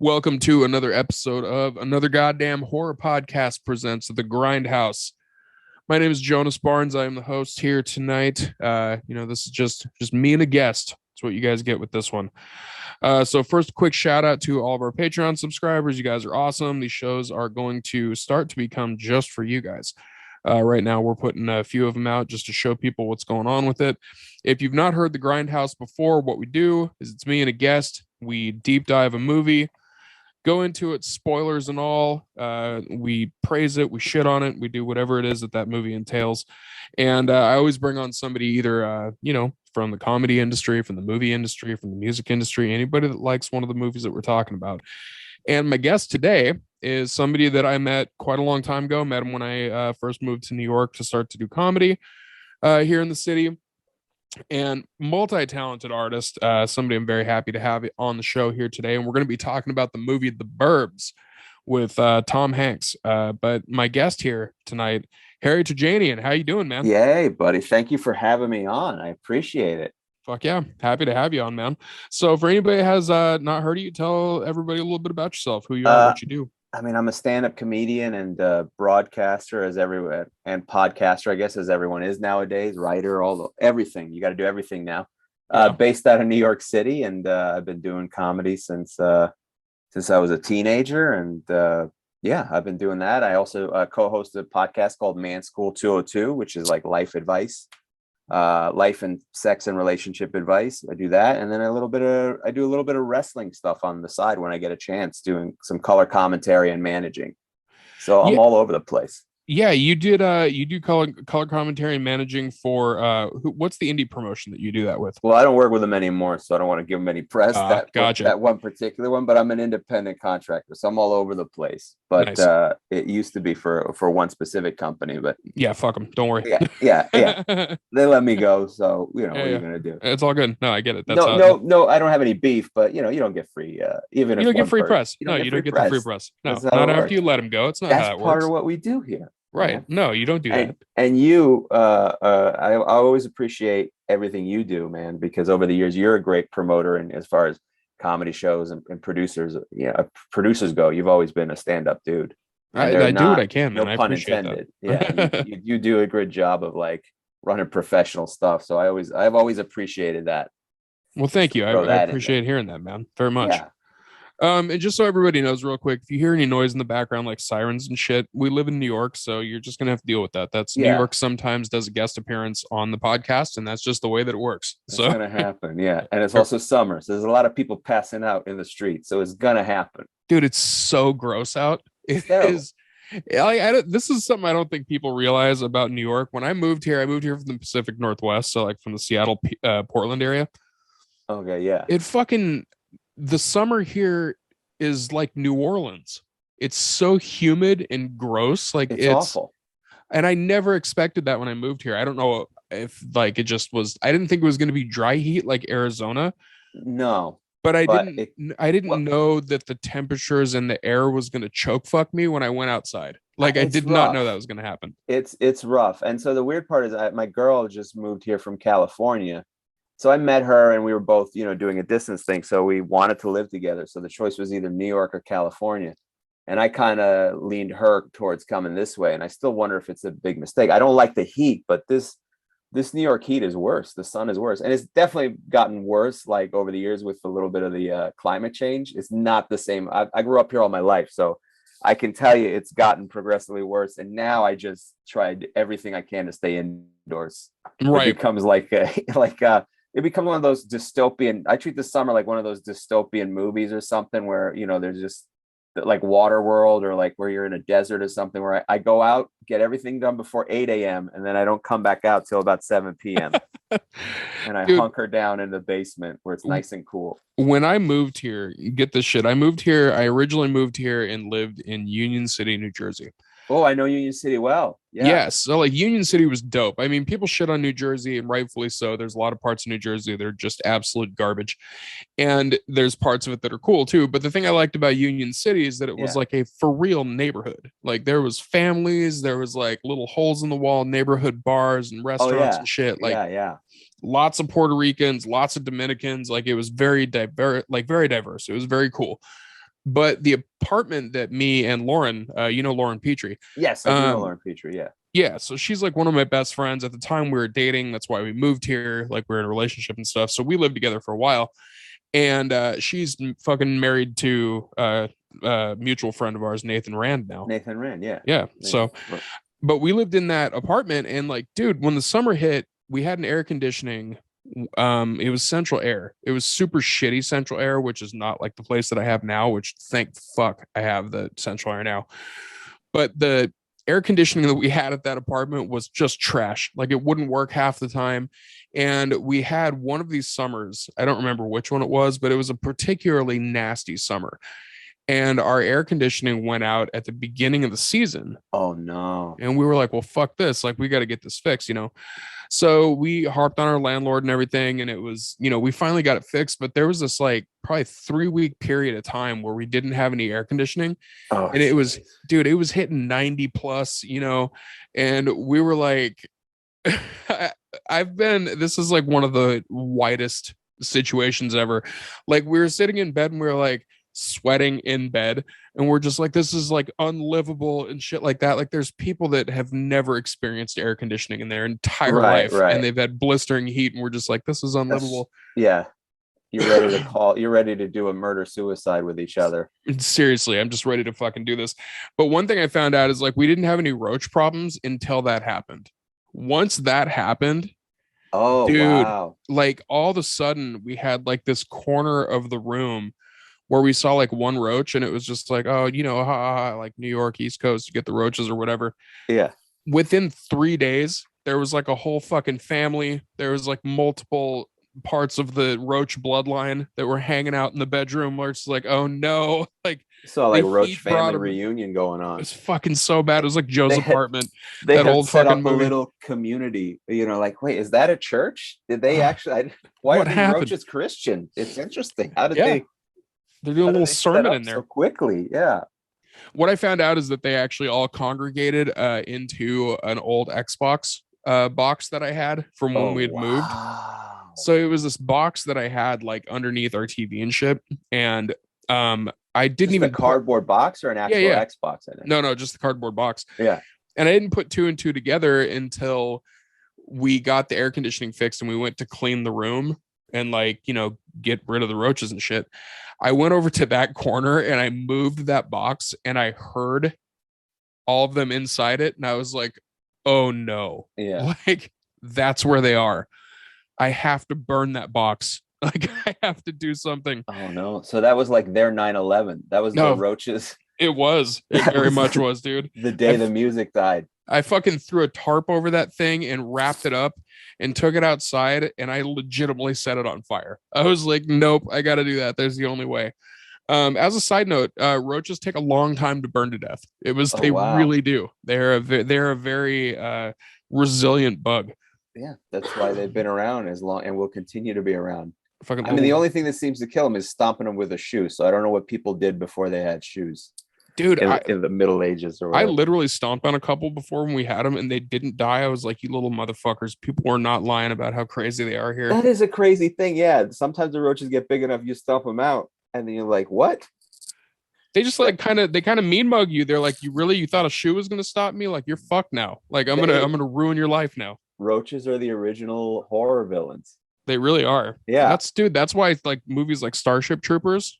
Welcome to another episode of Another Goddamn Horror Podcast presents The Grindhouse. My name is Jonas Barnes. I am the host here tonight. This is just me and a guest. That's what you guys get with this one. So first, a quick shout out to all of our Patreon subscribers. You guys are awesome. These shows are going to start to become just for you guys. Right now, we're putting a few of them out just to show people what's going on with it. If you've not heard The Grindhouse before, what we do is it's me and a guest. We deep dive a movie, go into it, spoilers and all. We praise it, we shit on it, we do whatever it is that movie entails. And I always bring on somebody either, from the comedy industry, from the movie industry, from the music industry, anybody that likes one of the movies that we're talking about. And my guest today is somebody that I met quite a long time ago. Met him when I first moved to New York to start to do comedy here in the city. And multi-talented artist, somebody I'm very happy to have on the show here today. And we're going to be talking about the movie The Burbs with Tom Hanks. But my guest here tonight, Carrie Terjanian. How you doing, man? Yay, buddy. Thank you for having me on. I appreciate it. Fuck yeah. Happy to have you on, man. So for anybody that has not heard of you, tell everybody a little bit about yourself, who you are, what you do. I'm a stand-up comedian and broadcaster and podcaster, I guess, as everyone is nowadays, writer, everything. You got to do everything now. Based out of New York City, and I've been doing comedy since I was a teenager, and I've been doing that. I also co-host a podcast called Man School 202, which is like life advice, life and sex and relationship advice. I do that, and then I do a little bit of wrestling stuff on the side when I get a chance, doing some color commentary and managing. So I'm all over the place. Yeah, you do color commentary and managing for what's the indie promotion that you do that with? Well, I don't work with them anymore, so I don't want to give them any press. Gotcha. That one particular one, but I'm an independent contractor, so I'm all over the place. But nice. It used to be for one specific company, but yeah, fuck them. Don't worry. Yeah. They let me go, so what are you gonna do? It's all good. No, I get it. That's no, I don't have any beef, but you don't get free. Even if you don't get free press. You don't get the free press. No, not after you let them go. It's not how it works. That's part of what we do here. Right. Yeah. No, you don't do that. And you, I always appreciate everything you do, man, because over the years, you're a great promoter. And as far as comedy shows and producers, producers go, you've always been a stand-up dude. I do what I can, man. No pun intended. Yeah. you do a good job of like running professional stuff. So I've always appreciated that. Well, thank you. I appreciate hearing that, man, very much. Yeah. And just so everybody knows real quick, if you hear any noise in the background, like sirens and shit, we live in New York, so you're just going to have to deal with that. New York sometimes does a guest appearance on the podcast, and that's just the way that it works. It's going to happen, yeah. And it's also summer, so there's a lot of people passing out in the street, so it's going to happen. Dude, it's so gross out. It is. This is something I don't think people realize about New York. When I moved here from the Pacific Northwest, so like from the Seattle, Portland area. Okay, yeah. The summer here is like New Orleans. It's so humid and gross. Like it's awful. And I never expected that when I moved here. I don't know if like it just was. I didn't think it was going to be dry heat like Arizona. No, but I didn't know that the temperatures and the air was going to choke fuck me when I went outside. Like I did not know that was going to happen. It's rough. And so the weird part is my girl just moved here from California. So I met her and we were both, doing a distance thing. So we wanted to live together. So the choice was either New York or California. And I kind of leaned her towards coming this way. And I still wonder if it's a big mistake. I don't like the heat, but this New York heat is worse. The sun is worse. And it's definitely gotten worse, like over the years with a little bit of the climate change. It's not the same. I grew up here all my life. So I can tell you it's gotten progressively worse. And now I just tried everything I can to stay indoors. Right. It becomes it becomes one of those dystopian. I treat the summer like one of those dystopian movies or something where, there's just like Waterworld or like where you're in a desert or something where I go out, get everything done before 8 a.m. and then I don't come back out till about 7 p.m. and I hunker down in the basement where it's nice and cool. When I moved here, get this shit. I originally moved here and lived in Union City, New Jersey. Oh, I know Union City well. Yeah. Yes. So like Union City was dope. I mean, people shit on New Jersey and rightfully so. There's a lot of parts of New Jersey that are just absolute garbage. And there's parts of it that are cool too. But the thing I liked about Union City is that it was like a for real neighborhood. Like there was families, there was like little holes in the wall, neighborhood bars and restaurants and shit. Like lots of Puerto Ricans, lots of Dominicans. Like it was very diverse. It was very cool. But the apartment that me and Lauren, Lauren Petrie. Yes, I do know Lauren Petrie. Yeah. Yeah, so she's like one of my best friends. At the time we were dating, that's why we moved here. Like we're in a relationship and stuff. So we lived together for a while. And she's fucking married to a mutual friend of ours, Nathan Rand now. Nathan Rand, yeah. Yeah. So, but we lived in that apartment, and like, dude, when the summer hit, we had an air conditioning. It was central air. It was super shitty central air, which is not like the place that I have now, which thank fuck I have the central air now. But the air conditioning that we had at that apartment was just trash. Like it wouldn't work half the time. And we had one of these summers. I don't remember which one it was, but it was a particularly nasty summer. And our air conditioning went out at the beginning of the season. Oh no. And we were like, well, fuck this. Like, we got to get this fixed, So we harped on our landlord and everything. And it was, we finally got it fixed. But there was this like probably 3-week period of time where we didn't have any air conditioning. Oh, and it was, dude, it was hitting 90 plus, and we were like, this is like one of the widest situations ever. Like we were sitting in bed and we were like, sweating in bed, and we're just like, this is like unlivable and shit like that. Like there's people that have never experienced air conditioning in their entire life, and they've had blistering heat, and we're just like, this is unlivable. You're ready to do a murder suicide with each other. Seriously, I'm just ready to fucking do this. But one thing I found out is like we didn't have any roach problems until that happened. Once that happened, oh dude, wow, like all of a sudden we had like this corner of the room where we saw like one roach, and it was just like, oh, like New York, East Coast, you get the roaches or whatever. Yeah. Within 3 days, there was like a whole fucking family. There was like multiple parts of the roach bloodline that were hanging out in the bedroom where it's like, oh no. Like, so like roach family reunion going on. It was fucking so bad. It was like Joe's apartment. They that old set fucking up movie. A little community, like, wait, is that a church? Did they actually, why are these roaches Christian? It's interesting. How did they? They're doing a little sermon in there so quickly. Yeah. What I found out is that they actually all congregated into an old Xbox box that I had from when we had moved. So it was this box that I had like underneath our TV and shit. And I didn't even cardboard box or an actual Xbox in it. No, just the cardboard box. Yeah. And I didn't put 2 and 2 together until we got the air conditioning fixed and we went to clean the room and like, get rid of the roaches and shit. I went over to that corner and I moved that box and I heard all of them inside it. And I was like, oh no. Yeah. Like that's where they are. I have to burn that box. Like I have to do something. Oh no. So that was like their 9/11. That was the roaches. It was. It very much was, dude. The day the music died. I fucking threw a tarp over that thing and wrapped it up and took it outside, and I legitimately set it on fire. I was like, nope, I got to do that. There's the only way. As a side note, roaches take a long time to burn to death. Really do. They're a very resilient bug. Yeah, that's why they've been around as long and will continue to be around. The only thing that seems to kill them is stomping them with a shoe. So I don't know what people did before they had shoes. Dude, in the Middle Ages or whatever. I literally stomped on a couple before when we had them and they didn't die. I was like, you little motherfuckers. People are not lying about how crazy they are here. That is a crazy thing. Yeah. Sometimes the roaches get big enough, you stomp them out and then you're like, what? They just like kind of mean mug you. They're like, you thought a shoe was going to stop me? Like, you're fucked now. Like, I'm going to ruin your life now. Roaches are the original horror villains. They really are. Yeah. That's why like movies like Starship Troopers,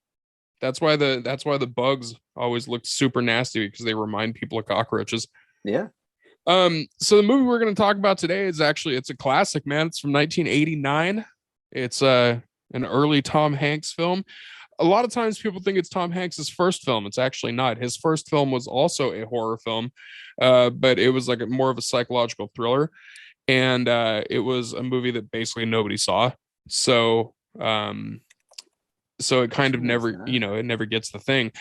that's why the bugs always look super nasty, because they remind people of cockroaches. Yeah. So the movie we're going to talk about today is it's a classic, man. It's from 1989. It's an early Tom Hanks film. A lot of times people think it's Tom Hanks's first film. It's actually not. His first film was also a horror film, but it was like more of a psychological thriller. And it was a movie that basically nobody saw. So it kind of never, it never gets the thing.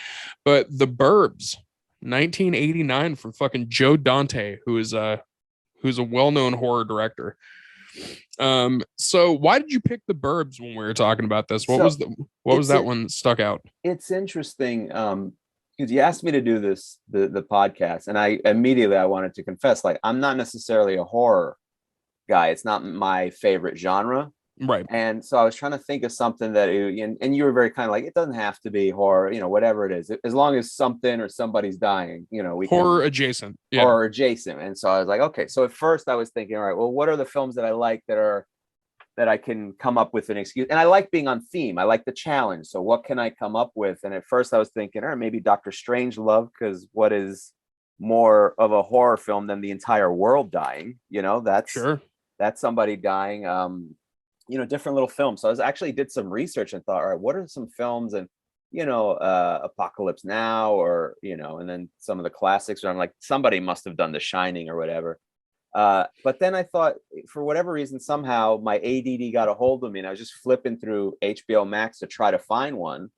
But The Burbs, 1989, from fucking Joe Dante, who's a well-known horror director. So why did you pick The Burbs when we were talking about this? What was that one stuck out? It's interesting because you asked me to do this the podcast, and I wanted to confess, like, I'm not necessarily a horror guy. It's not my favorite genre. Right. And so I was trying to think of something that, and you were very kind of like, it doesn't have to be horror, whatever it is, as long as something or somebody's dying, we Horror can, adjacent. Yeah. horror adjacent. And so I was like, okay. So at first I was thinking, all right, well, what are the films that I like that I can come up with an excuse? And I like being on theme. I like the challenge. So what can I come up with? And at first I was thinking, or maybe Dr. Strangelove, because what is more of a horror film than the entire world dying? Sure. That's somebody dying. Different little films. So I was actually did some research and thought, all right, what are some films? And Apocalypse Now, or and then some of the classics where I'm like, somebody must have done The Shining or whatever. But then I thought, for whatever reason, somehow my ADD got a hold of me, and I was just flipping through HBO Max to try to find one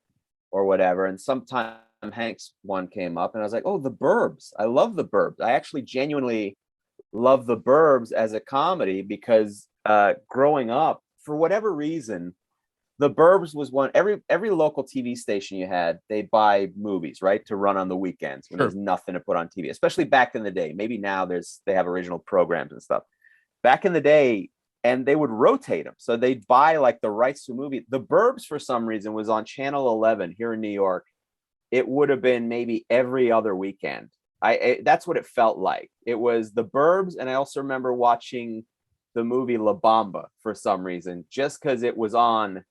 or whatever. And sometime Hanks one came up, and I was like, oh, The Burbs. I love The Burbs. I actually genuinely love The Burbs as a comedy because growing up, for whatever reason, The Burbs was one. Every local TV station you had, they buy movies, right, to run on the weekends when there's nothing to put on TV, especially back in the day. Maybe now they have original programs and stuff. Back in the day, and they would rotate them. So they'd buy like the rights to a movie. The Burbs, for some reason, was on Channel 11 here in New York. It would have been maybe every other weekend. That's what it felt like. It was The Burbs, and I also remember watching the movie La Bamba for some reason, just because it was on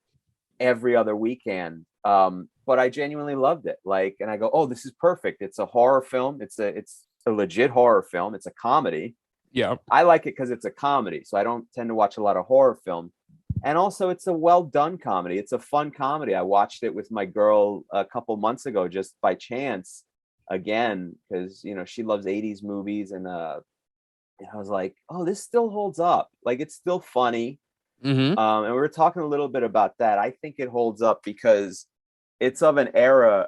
every other weekend. But I genuinely loved it. And I go, oh, this is perfect. It's a horror film. It's a legit horror film. It's a comedy. Yeah. I like it because it's a comedy. So I don't tend to watch a lot of horror film. And also it's a well done comedy. It's a fun comedy. I watched it with my girl a couple months ago, just by chance again, because, she loves 80s movies. And I was like, oh, this still holds up. Like, it's still funny. Mm-hmm. And we were talking a little bit about that. I think it holds up because it's of an era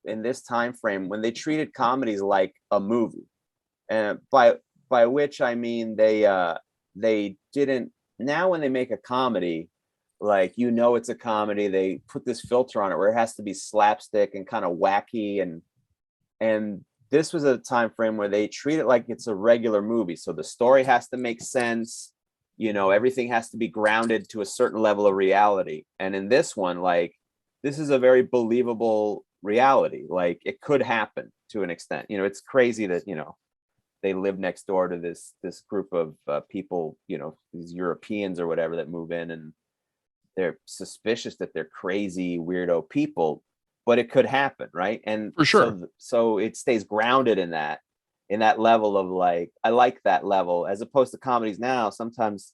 in this time frame when they treated comedies like a movie, and by which I mean they didn't. Now when they make a comedy, like, it's a comedy, they put this filter on it where it has to be slapstick and kind of wacky, and this was a time frame where they treat it like it's a regular movie. So the story has to make sense. Everything has to be grounded to a certain level of reality. And in this one, like, this is a very believable reality. Like, it could happen to an extent. It's crazy that, they live next door to this group of people, these Europeans or whatever, that move in, and they're suspicious that they're crazy, weirdo people, but it could happen. Right. And for sure. So it stays grounded in that level of, like, I like that level, as opposed to comedies now. Sometimes,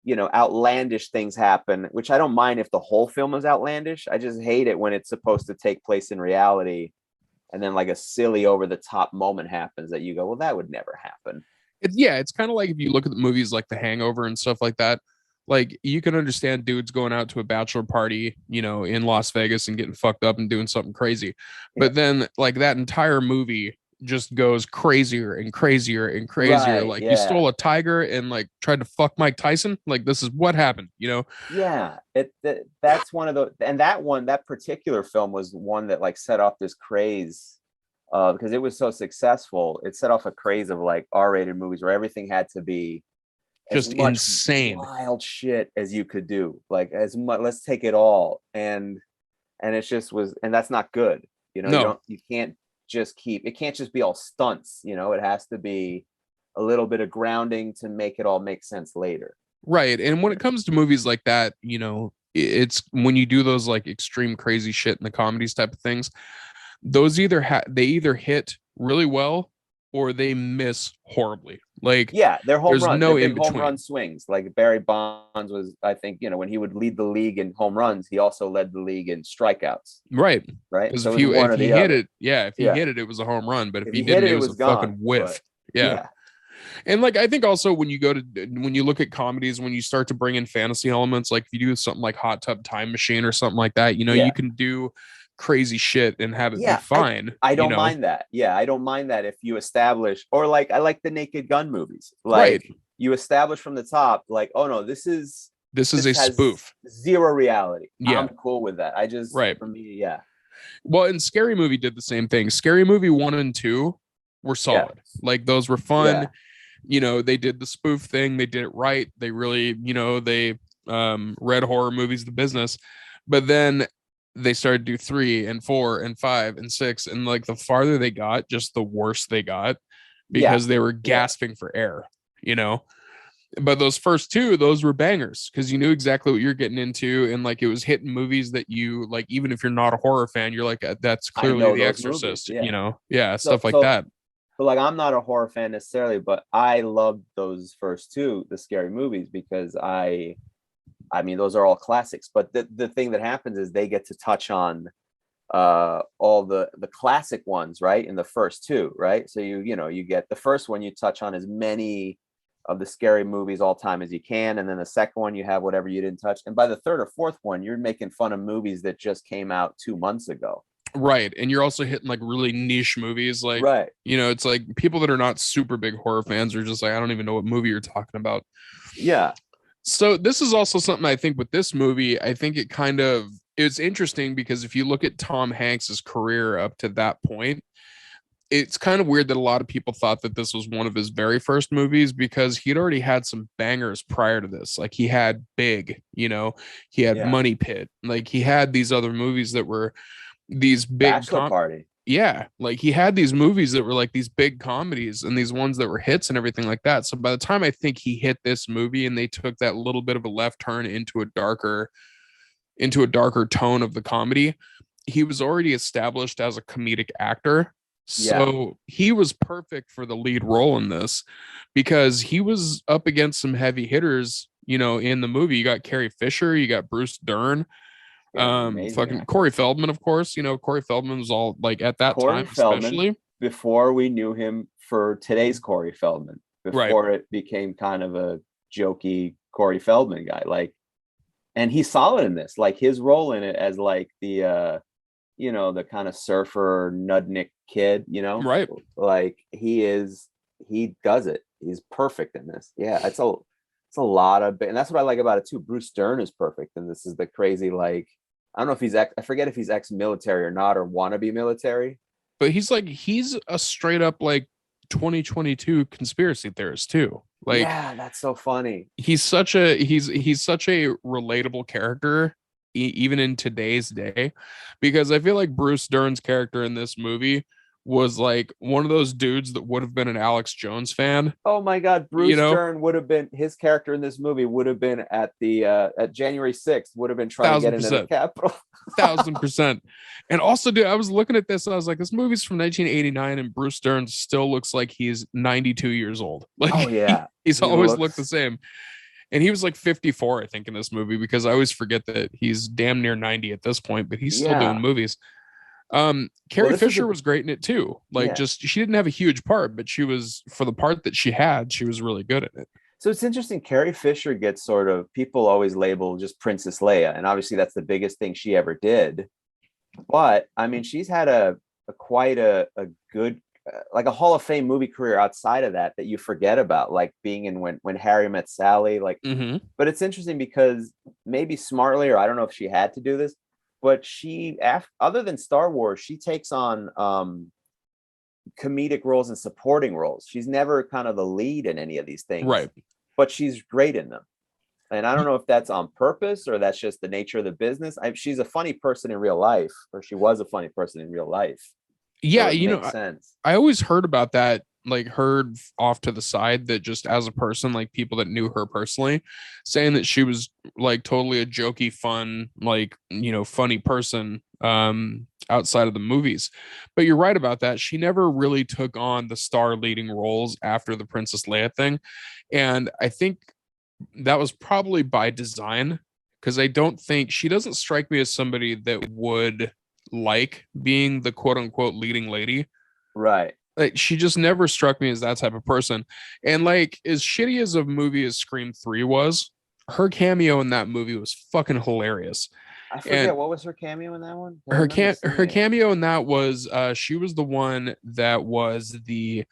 outlandish things happen, which I don't mind if the whole film is outlandish. I just hate it when it's supposed to take place in reality, and then like a silly over the top moment happens that you go, well, that would never happen. It's kind of like if you look at the movies like The Hangover and stuff like that. Like, you can understand dudes going out to a bachelor party, in Las Vegas and getting fucked up and doing something crazy. But then, like, that entire movie just goes crazier and crazier and crazier. Right, like, you stole a tiger and, like, tried to fuck Mike Tyson. Like, this is what happened, Yeah, that's one of the, and that particular film was one that, like, set off this craze because it was so successful. It set off a craze of, like, R-rated movies where everything had to be just insane, wild shit as you could do. Like, as much, let's take it all. And it just was, and that's not good. No. You can't just it can't just be all stunts. It has to be a little bit of grounding to make it all make sense later. Right. And when it comes to movies like that, it's when you do those, like, extreme crazy shit in the comedies type of things, those they either hit really well or they miss horribly. Like, they're home there's runs. no they're in between. Home run swings. Like, Barry Bonds was, I think, when he would lead the league in home runs, he also led the league in strikeouts. Right. Because if he hit it, it was a home run. But if he didn't, it was a fucking whiff. Yeah. And, like, I think also when you look at comedies, when you start to bring in fantasy elements, like if you do something like Hot Tub Time Machine or something like that, you can do crazy shit and have it be fine. I don't mind that. I don't mind that if you establish, or, like, I like the Naked Gun movies. Like, you establish from the top, like, oh no, this is a spoof. Zero reality. Yeah. I'm cool with that. For me, Well, and Scary Movie did the same thing. Scary Movie 1 and 2 were solid. Like, those were fun. They did the spoof thing. They did it right. They really, read horror movies the business, but then they started to do 3 and 4 and 5 and 6, and like the farther they got, just the worse they got, because they were gasping for air, you know. But those first 2, those were bangers, because you knew exactly what you're getting into, and like it was hitting movies that you like, even if you're not a horror fan, you're like, that's clearly The Exorcist, movies, you know. Stuff like that. So like, I'm not a horror fan necessarily, but I loved those first 2, the scary movies, because I mean, those are all classics. But the thing that happens is they get to touch on all the classic ones, right, in the first 2, right? So you get the first one, you touch on as many of the scary movies all time as you can, and then the second one you have whatever you didn't touch, and by the third or fourth one you're making fun of movies that just came out 2 months ago, right? And you're also hitting like really niche movies, like, right, you know, it's like people that are not super big horror fans are just like, I don't even know what movie you're talking about. Yeah. So this is also something I think with this movie, I think it's interesting, because if you look at Tom Hanks's career up to that point, it's kind of weird that a lot of people thought that this was one of his very first movies, because he'd already had some bangers prior to this. Like he had Big, you know, he had Money Pit, like he had these other movies that were these big Bachelor Party. Yeah, like he had these movies that were like these big comedies, and these ones that were hits and everything like that. So by the time I think he hit this movie and they took that little bit of a left turn into a darker tone of the comedy, he was already established as a comedic actor. So he was perfect for the lead role in this, because he was up against some heavy hitters, you know, in the movie. You got Carrie Fisher, you got Bruce Dern, fucking Corey Feldman, of course. You know, Corey Feldman was all like at that time, especially before we knew him for today's Corey Feldman, before it became kind of a jokey Corey Feldman guy. Like, and he's solid in this. Like his role in it as like the you know, the kind of surfer nudnik kid, you know, right? Like he does it. He's perfect in this. Yeah, it's a lot of, and that's what I like about it too. Bruce Dern is perfect, and this is the crazy, like, I don't know if he's I forget if he's ex-military or not, or wannabe military, but he's a straight up like 2022 conspiracy theorist too. Like, yeah, that's so funny. He's such a relatable character, even in today's day, because I feel like Bruce Dern's character in this movie was like one of those dudes that would have been an Alex Jones fan. Oh my God, Bruce Dern would have been, his character in this movie would have been at the at January 6th, would have been trying to get into the Capitol. 1000%. And also, dude, I was looking at this and I was like, this movie's from 1989, and Bruce Dern still looks like he's 92 years old. Like, oh yeah, he's always looked the same. And he was like 54, I think, in this movie, because I always forget that he's damn near 90 at this point, but he's still doing movies. Carrie Fisher was great in it too. Like, just, she didn't have a huge part, but she was, for the part that she had, she was really good at it. So it's interesting. Carrie Fisher gets sort of, people always label just Princess Leia, and obviously that's the biggest thing she ever did. But I mean, she's had quite a good, like a Hall of Fame movie career outside of that you forget about, like being in when Harry Met Sally, like. But it's interesting because maybe smartly, or I don't know if she had to do this, but she, other than Star Wars, she takes on comedic roles and supporting roles. She's never kind of the lead in any of these things, right? But she's great in them. And I don't know if that's on purpose or that's just the nature of the business. She's a funny person in real life, or she was a funny person in real life. Yeah, so you know, sense. I always heard about that, like heard off to the side, that just as a person, like people that knew her personally, saying that she was like totally a jokey, fun, like, you know, funny person outside of the movies. But you're right about that. She never really took on the star leading roles after the Princess Leia thing. And I think that was probably by design, because I don't think, she doesn't strike me as somebody that would like being the quote unquote leading lady. Right. Like, she just never struck me as that type of person. And like, as shitty as a movie as Scream 3 was, her cameo in that movie was fucking hilarious. I forget, what was her cameo in that one? Her cameo in that was she was the one that was the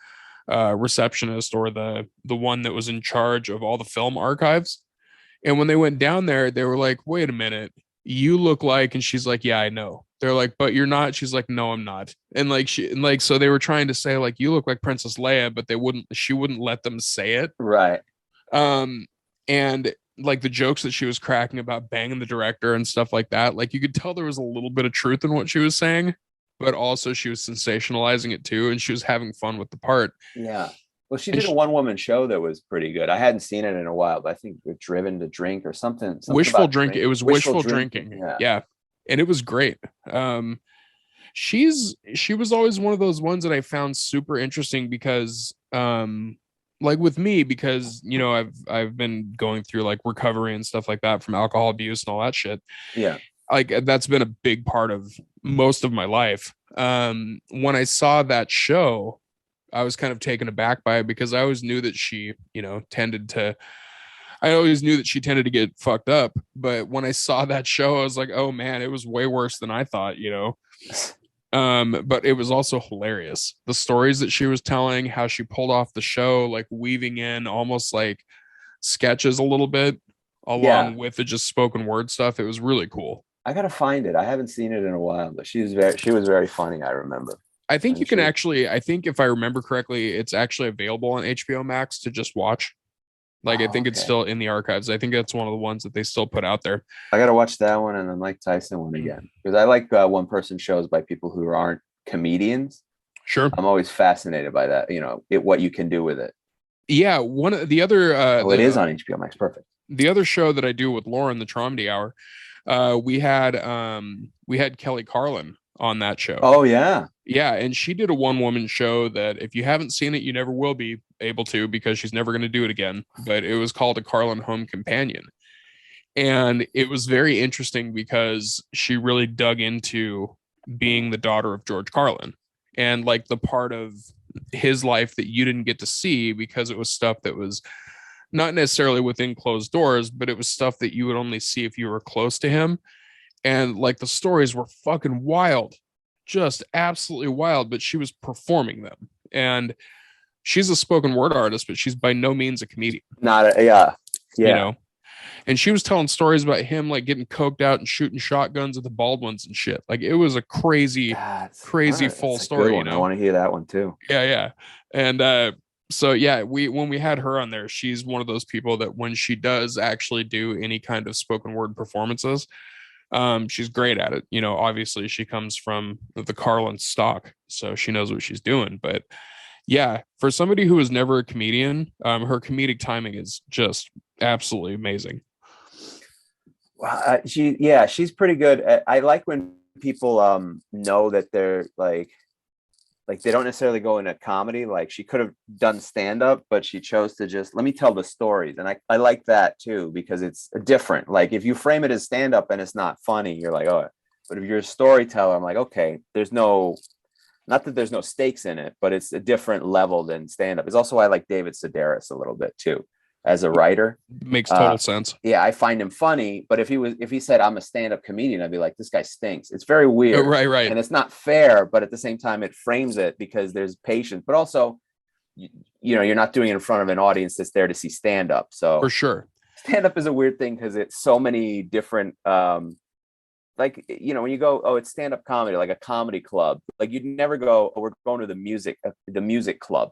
receptionist, or the one that was in charge of all the film archives. And when they went down there, they were like, wait a minute, you look like, and she's like, yeah, I know. They're like, but you're not. She's like, no, I'm not. And like, so they were trying to say like, you look like Princess Leia, but she wouldn't let them say it. Right. And like the jokes that she was cracking about banging the director and stuff like that, like you could tell there was a little bit of truth in what she was saying, but also she was sensationalizing it too, and she was having fun with the part. Yeah. Well, she And did a one-woman show that was pretty good. I hadn't seen it in a while, but I think Driven to Drink or something wishful about drink, it was wishful drinking. Yeah. And it was great. She was always one of those ones that I found super interesting because like with me, because you know I've been going through like recovery and stuff like that from alcohol abuse and all that shit. Yeah. Like that's been a big part of most of my life. When I saw that show, I was kind of taken aback by it because I always knew that she, you know, I always knew that she tended to get fucked up. But when I saw that show, I was like, oh man, it was way worse than I thought, you know. But it was also hilarious. The stories that she was telling, how she pulled off the show, like weaving in almost like sketches a little bit along with the just spoken word stuff. It was really cool. I gotta find it. I haven't seen it in a while, but she was very funny. I remember. I think you can actually, I think if I remember correctly, it's actually available on HBO Max to just watch. Like, I think it's still in the archives. I think that's one of the ones that they still put out there. I got to watch that one and the Mike Tyson one again, because I like one-person shows by people who aren't comedians. Sure. I'm always fascinated by that, you know, what you can do with it. Yeah. One of the other... it is on HBO Max. Perfect. The other show that I do with Lauren, the Traumedy Hour, we had Kelly Carlin on that show. Oh, yeah. Yeah, and she did a one-woman show that if you haven't seen it, you never will be able to because she's never going to do it again. But it was called A Carlin Home Companion. And it was very interesting because she really dug into being the daughter of George Carlin and like the part of his life that you didn't get to see because it was stuff that was not necessarily within closed doors, but it was stuff that you would only see if you were close to him. And like the stories were fucking wild, just absolutely wild, but she was performing them. And she's a spoken word artist, but she's by no means a comedian. Yeah. You know, and she was telling stories about him like getting coked out and shooting shotguns at the Baldwins and shit. Like it was a crazy full story. You know, I want to hear that one too. Yeah. And so yeah, when we had her on there, she's one of those people that when she does actually do any kind of spoken word performances, she's great at it. You know, obviously she comes from the Carlin stock, so she knows what she's doing. But yeah, for somebody who was never a comedian, her comedic timing is just absolutely amazing. She's pretty good. I like when people know that they're like they don't necessarily go into comedy. Like she could have done stand-up, but she chose to just let me tell the stories. And I like that too, because it's different. Like if you frame it as stand-up and it's not funny, you're like, oh, but if you're a storyteller, I'm like, okay, not that there's no stakes in it, but it's a different level than stand-up. It's also why I like David Sedaris a little bit too, as a writer. Makes total sense. Yeah, I find him funny, but if he said I'm a stand-up comedian, I'd be like, this guy stinks. It's very weird. Right. And it's not fair, but at the same time, it frames it because there's patience. But also, you know, you're not doing it in front of an audience that's there to see stand-up. So for sure. Stand-up is a weird thing because it's so many different like, you know, when you go, oh, it's stand-up comedy, like a comedy club, like you'd never go, oh, we're going to the music club,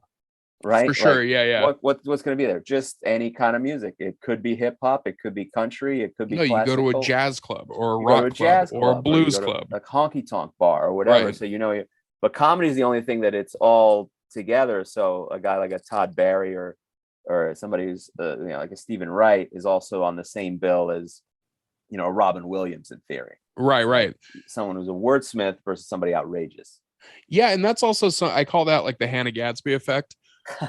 right? For sure. Like, yeah. What's going to be there? Just any kind of music. It could be hip hop, it could be country, it could be classical. You go to a jazz club or a rock club or a blues club, a honky tonk bar or whatever. Right. So, you know, but comedy is the only thing that it's all together. So a guy like a Todd Barry or somebody who's you know, like a Stephen Wright is also on the same bill as, you know, Robin Williams in theory. Right. Someone who's a wordsmith versus somebody outrageous. Yeah, and that's also I call that like the Hannah Gadsby effect,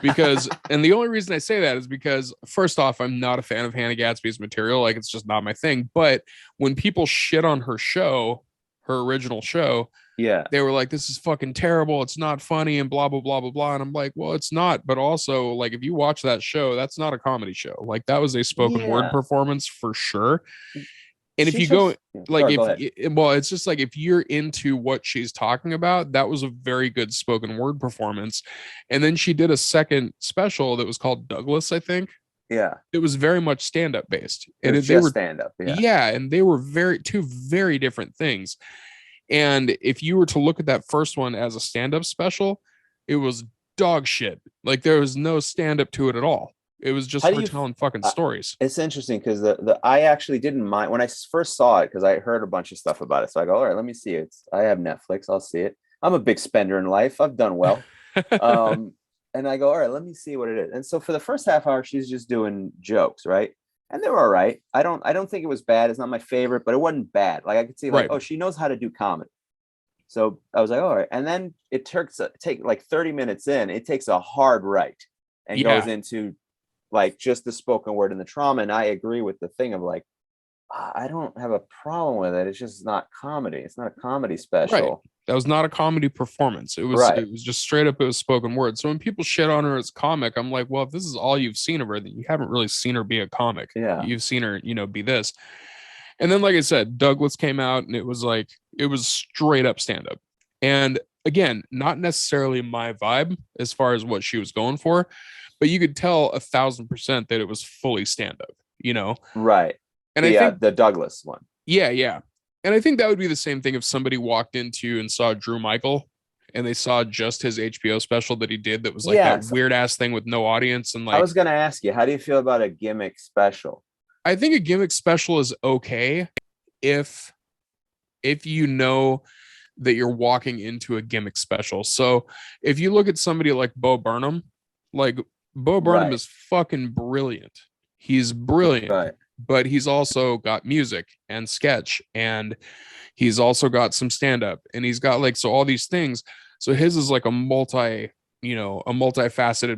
because and the only reason I say that is because first off, I'm not a fan of Hannah Gadsby's material. Like it's just not my thing. But when people shit on her show, her original show, yeah, they were like, this is fucking terrible. It's not funny and blah, blah, blah, blah, blah. And I'm like, well, it's not. But also, like, if you watch that show, that's not a comedy show. Like that was a spoken word performance for sure. And if you go like, it's just like, if you're into what she's talking about, that was a very good spoken word performance. And then she did a second special that was called Douglas, I think. Yeah. It was very much stand-up based. And they were stand-up. Yeah. And they were two very different things. And if you were to look at that first one as a stand-up special, it was dog shit. Like there was no stand-up to it at all. It was just How do her you? telling fucking Uh, stories. it's interesting because the I actually didn't mind when I first saw it because I heard a bunch of stuff about it. So I go, all right, let me see it. I have Netflix. I'll see it. I'm a big spender in life. I've done well. Um, and I go, all right, let me see what it is. And so for the first half hour, she's just doing jokes, right? And they were all right. I don't think it was bad. It's not my favorite, but it wasn't bad. Like I could see, like, Right. oh, she knows how to do comedy. So I was like, all right. And then it take like 30 minutes in, it takes a hard right and goes Yeah. into like just the spoken word and the trauma. And I agree with the thing of like, I don't have a problem with it. It's just not comedy. It's not a comedy Right. special. That was not a comedy performance. Right. It was just straight up, it was spoken word. So when people shit on her as comic, I'm like, well, if this is all you've seen of her, then you haven't really seen her be a comic. Yeah. You've seen her, be this. And then, like I said, Douglas came out and it was like, it was straight up stand up. And again, not necessarily my vibe as far as what she was going for, but you could tell 1,000% that it was fully stand up. Right. And I think, The Douglas one. yeah, yeah. And I think that would be the same thing if somebody walked into and saw Drew Michael and they saw just his HBO special that he did that was like Yeah. that weird ass thing with no audience. And I like, was going to ask you, how do you feel about a gimmick special? I think a gimmick special is okay if you know that you're walking into a gimmick special. So if you look at somebody like Bo Burnham, like Bo Burnham Right. is fucking brilliant. He's brilliant, Right. but he's also got music and sketch, and he's also got some stand up, and he's got like, so all these things. So his is like a multifaceted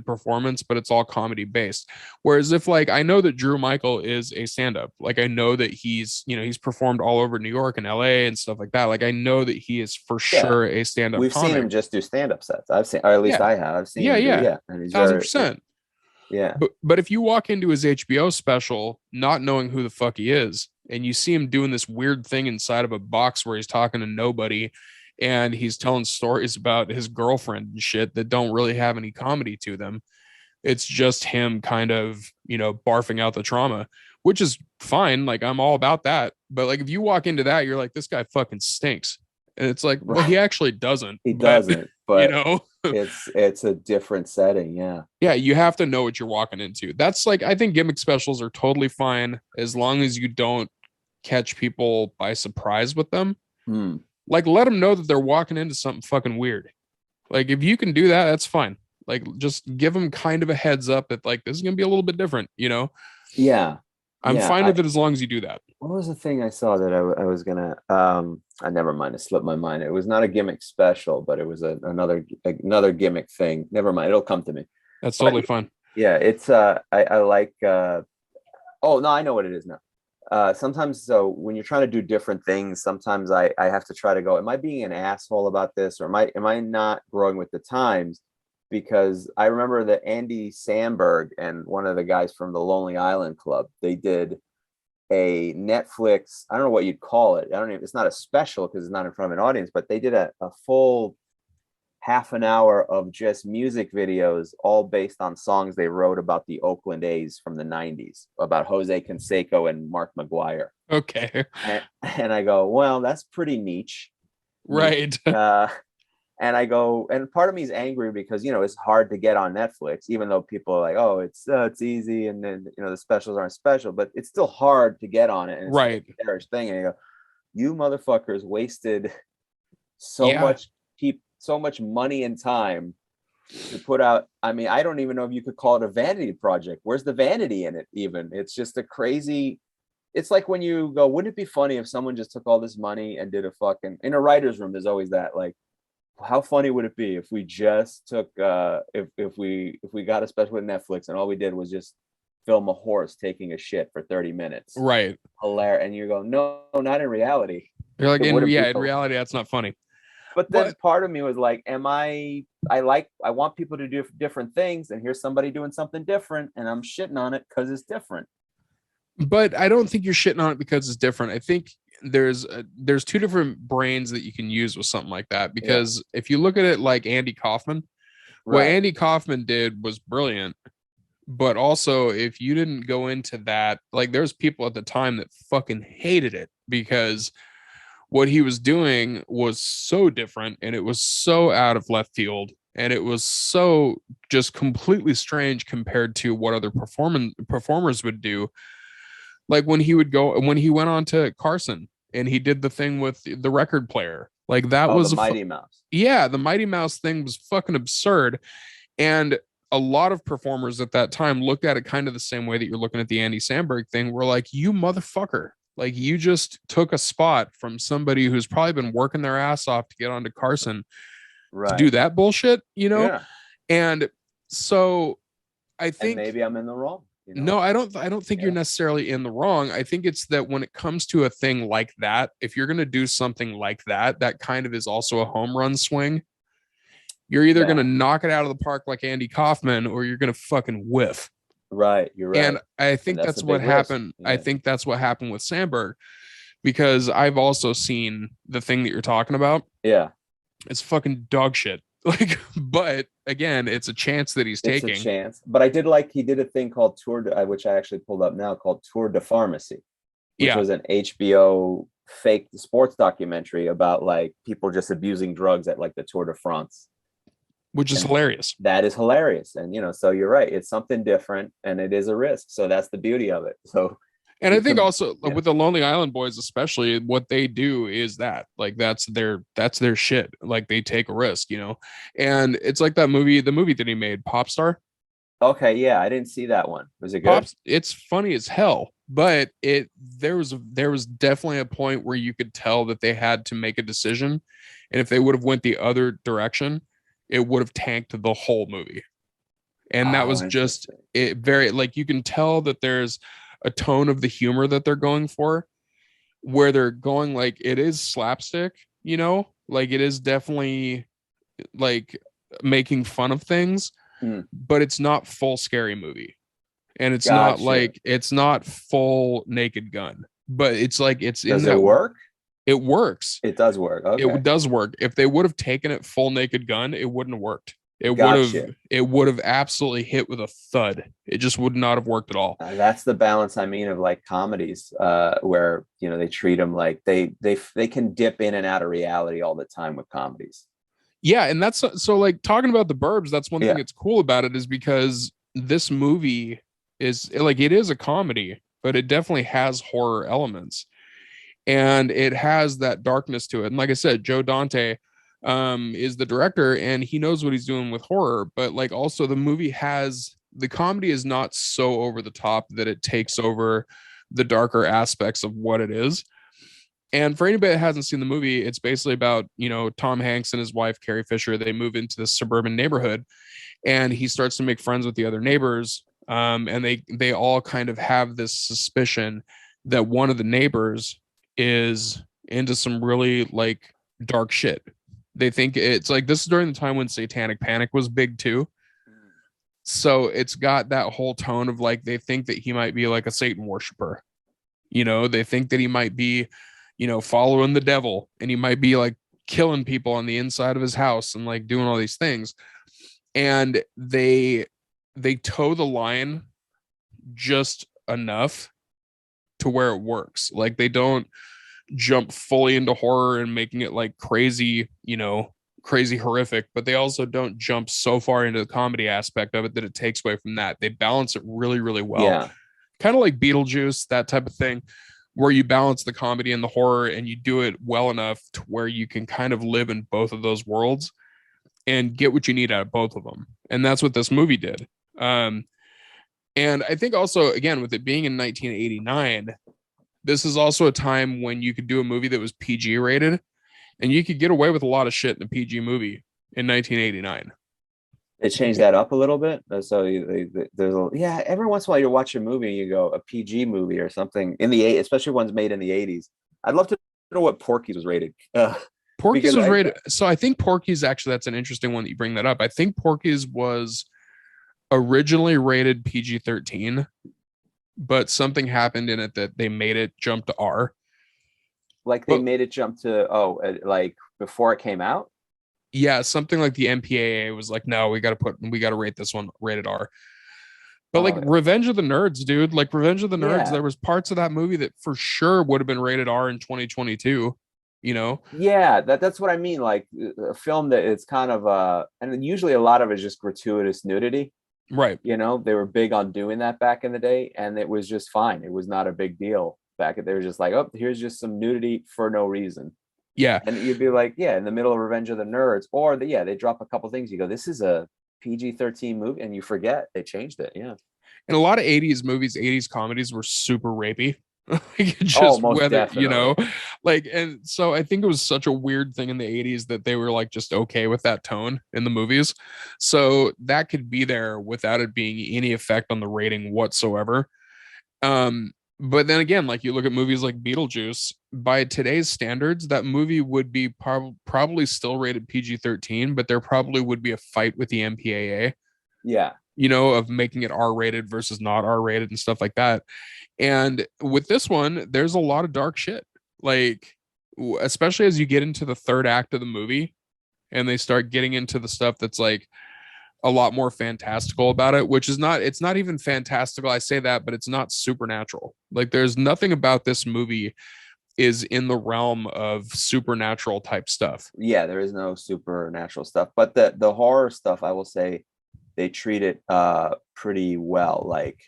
performance, but it's all comedy based. Whereas if like, I know that Drew Michael is a stand up, like I know that he's performed all over New York and LA and stuff like that. Like I know that he is for sure a stand up We've comic. seen him just do stand up sets. I've seen, or at least Yeah. I have. I've seen Yeah, him do, yeah. and he's 1,000%. Yeah. But if you walk into his HBO special not knowing who the fuck he is, and you see him doing this weird thing inside of a box where he's talking to nobody and he's telling stories about his girlfriend and shit that don't really have any comedy to them, it's just him kind of, barfing out the trauma, which is fine. Like I'm all about that. But like if you walk into that, you're like, this guy fucking stinks. And it's like, well, he actually doesn't. He doesn't, but it's a different setting. Yeah. Yeah, you have to know what you're walking into. That's like, I think gimmick specials are totally fine as long as you don't catch people by surprise with them. Like, let them know that they're walking into something fucking weird. Like, if you can do that, that's fine. Like, just give them kind of a heads up that like this is gonna be a little bit different. Yeah. I'm fine with it as long as you do that. What was the thing I saw that I was gonna? I never mind. It slipped my mind. It was not a gimmick special, but it was another gimmick thing. Never mind. It'll come to me. That's totally fine. Yeah, it's I like. Oh no, I know what it is now. Sometimes, so when you're trying to do different things, sometimes I have to try to go, am I being an asshole about this, or am I not growing with the times? Because I remember that Andy Samberg and one of the guys from the Lonely Island Club, they did a Netflix, I don't know what you'd call it. It's not a special because it's not in front of an audience, but they did a full half an hour of just music videos, all based on songs they wrote about the Oakland A's from the 90s, about Jose Canseco and Mark McGuire. Okay. And I go, well, that's pretty niche. Right. And I go, and part of me is angry because, it's hard to get on Netflix, even though people are like, oh, it's easy. And then, the specials aren't special, but it's still hard to get on it. And it's right. a cherished thing. And you go, you motherfuckers wasted so much money and time to put out. I mean, I don't even know if you could call it a vanity project. Where's the vanity in it even? It's just it's like when you go, wouldn't it be funny if someone just took all this money and did in a writer's room, there's always that, like, how funny would it be if we just took if we got a special with Netflix and all we did was just film a horse taking a shit for 30 minutes? Right. Hilarious. And you go, no, not in reality. You're like, in reality, that's not funny. But then part of me was like, I want people to do different things, and here's somebody doing something different, and I'm shitting on it because it's different. But I don't think you're shitting on it because it's different. I think there's two different brains that you can use with something like that, because if you look at it like Andy Kaufman, what Andy Kaufman did was brilliant. But also, if you didn't go into that, like, there's people at the time that fucking hated it because what he was doing was so different and it was so out of left field and it was so just completely strange compared to what other performers would do. Like when he went on to Carson and he did the thing with the record player, like that Oh, the was Mighty Mouse. yeah, the Mighty Mouse thing was fucking absurd. And a lot of performers at that time looked at it kind of the same way that you're looking at the Andy Samberg thing. We're like, you motherfucker. Like you just took a spot from somebody who's probably been working their ass off to get onto Carson to do that bullshit, Yeah. And so I think and maybe I'm in the wrong. No, I don't think you're necessarily in the wrong. I think it's that when it comes to a thing like that, if you're going to do something like that, that kind of is also a home run swing. You're either going to knock it out of the park like Andy Kaufman, or you're going to fucking whiff. Right. You're right. And I think that's what happened. I think that's what happened with Samberg, because I've also seen the thing that you're talking about. Yeah. It's fucking dog shit. Like, but again, it's a chance that he's taking. It's a chance. But I did like he did a thing called which I actually pulled up now, called Tour de Pharmacy, which was an HBO fake sports documentary about like people just abusing drugs at like the Tour de France, which is hilarious. That is hilarious. And so you're right, it's something different and it is a risk, so that's the beauty of it. So and I think also with the Lonely Island Boys, especially, what they do is that like that's their shit. Like they take a risk, and it's like that movie, the movie that he made, Popstar. Okay, yeah, I didn't see that one. Was it good? It's funny as hell, but there was definitely a point where you could tell that they had to make a decision, and if they would have went the other direction, it would have tanked the whole movie. And that was just it. Very like you can tell that there's a tone of the humor that they're going for, where they're going like it is slapstick, like it is definitely like making fun of things, but it's not full scary movie, and it's not like it's not full Naked Gun, but it's like it's does it work? It works. It does work. Okay. It does work. If they would have taken it full Naked Gun, it wouldn't have worked. It would have absolutely hit with a thud. It just would not have worked at all. That's the balance I mean of like comedies, where they treat them like they can dip in and out of reality all the time with comedies. Yeah, and that's so like talking about the Burbs, that's one thing that's cool about it, is because this movie is like, it is a comedy, but it definitely has horror elements, and it has that darkness to it. And like I said, Joe Dante is the director, and he knows what he's doing with horror, but like also the comedy is not so over the top that it takes over the darker aspects of what it is. And for anybody that hasn't seen the movie, it's basically about, Tom Hanks and his wife, Carrie Fisher. They move into this suburban neighborhood, and he starts to make friends with the other neighbors. And they all kind of have this suspicion that one of the neighbors is into some really like dark shit. They think it's like, this is during the time when Satanic Panic was big too. So it's got that whole tone of like, they think that he might be like a Satan worshiper. They think that he might be, following the devil, and he might be like killing people on the inside of his house and like doing all these things. And they toe the line just enough to where it works. Like they don't jump fully into horror and making it like crazy, crazy horrific, but they also don't jump so far into the comedy aspect of it that it takes away from that. They balance it really, really well. Yeah. Kind of like Beetlejuice, that type of thing, where you balance the comedy and the horror, and you do it well enough to where you can kind of live in both of those worlds and get what you need out of both of them. And that's what this movie did. And I think also, again, with it being in 1989, this is also a time when you could do a movie that was PG rated, and you could get away with a lot of shit in a PG movie in 1989. They changed that up a little bit. So every once in a while you watch a movie and you go, a PG movie or something especially ones made in the 80s. I'd love to know what Porky's was rated. Porky's was rated. So I think Porky's, actually, that's an interesting one that you bring that up. I think Porky's was originally rated PG-13, but something happened in it that they made it jump to R. Like they made it jump to like before it came out. Yeah, something like the MPAA was like, no, we got to rate this one rated R. But Revenge of the Nerds, dude, like Revenge of the Nerds, there was parts of that movie that for sure would have been rated R in 2022. you know? Yeah, that's what I mean. Like a film that it's kind of and usually a lot of it is just gratuitous nudity. Right. They were big on doing that back in the day, and it was just fine. It was not a big deal back. They were just like, oh, here's just some nudity for no reason. Yeah. And you'd be like, yeah, in the middle of Revenge of the Nerds, or they drop a couple things. You go, this is a PG-13 movie, and you forget they changed it. Yeah. And a lot of 80s movies, 80s comedies were super rapey. Oh, Just most whether, definitely. like, and so I think it was such a weird thing in the 80s that they were like just okay with that tone in the movies. So that could be there without it being any effect on the rating whatsoever. But then again, like you look at movies like Beetlejuice, by today's standards, that movie would be probably still rated PG-13, but there probably would be a fight with the MPAA, Yeah. of making it R-rated versus not R-rated and stuff like that. And with this one, there's a lot of dark shit. Like, especially as you get into the third act of the movie and they start getting into the stuff that's like a lot more fantastical about it, which is not, it's not even fantastical. I say that, but it's not supernatural. Like, there's nothing about this movie is in the realm of supernatural type stuff. Yeah, there is no supernatural stuff, but the horror stuff, I will say, they treat it pretty well. Like,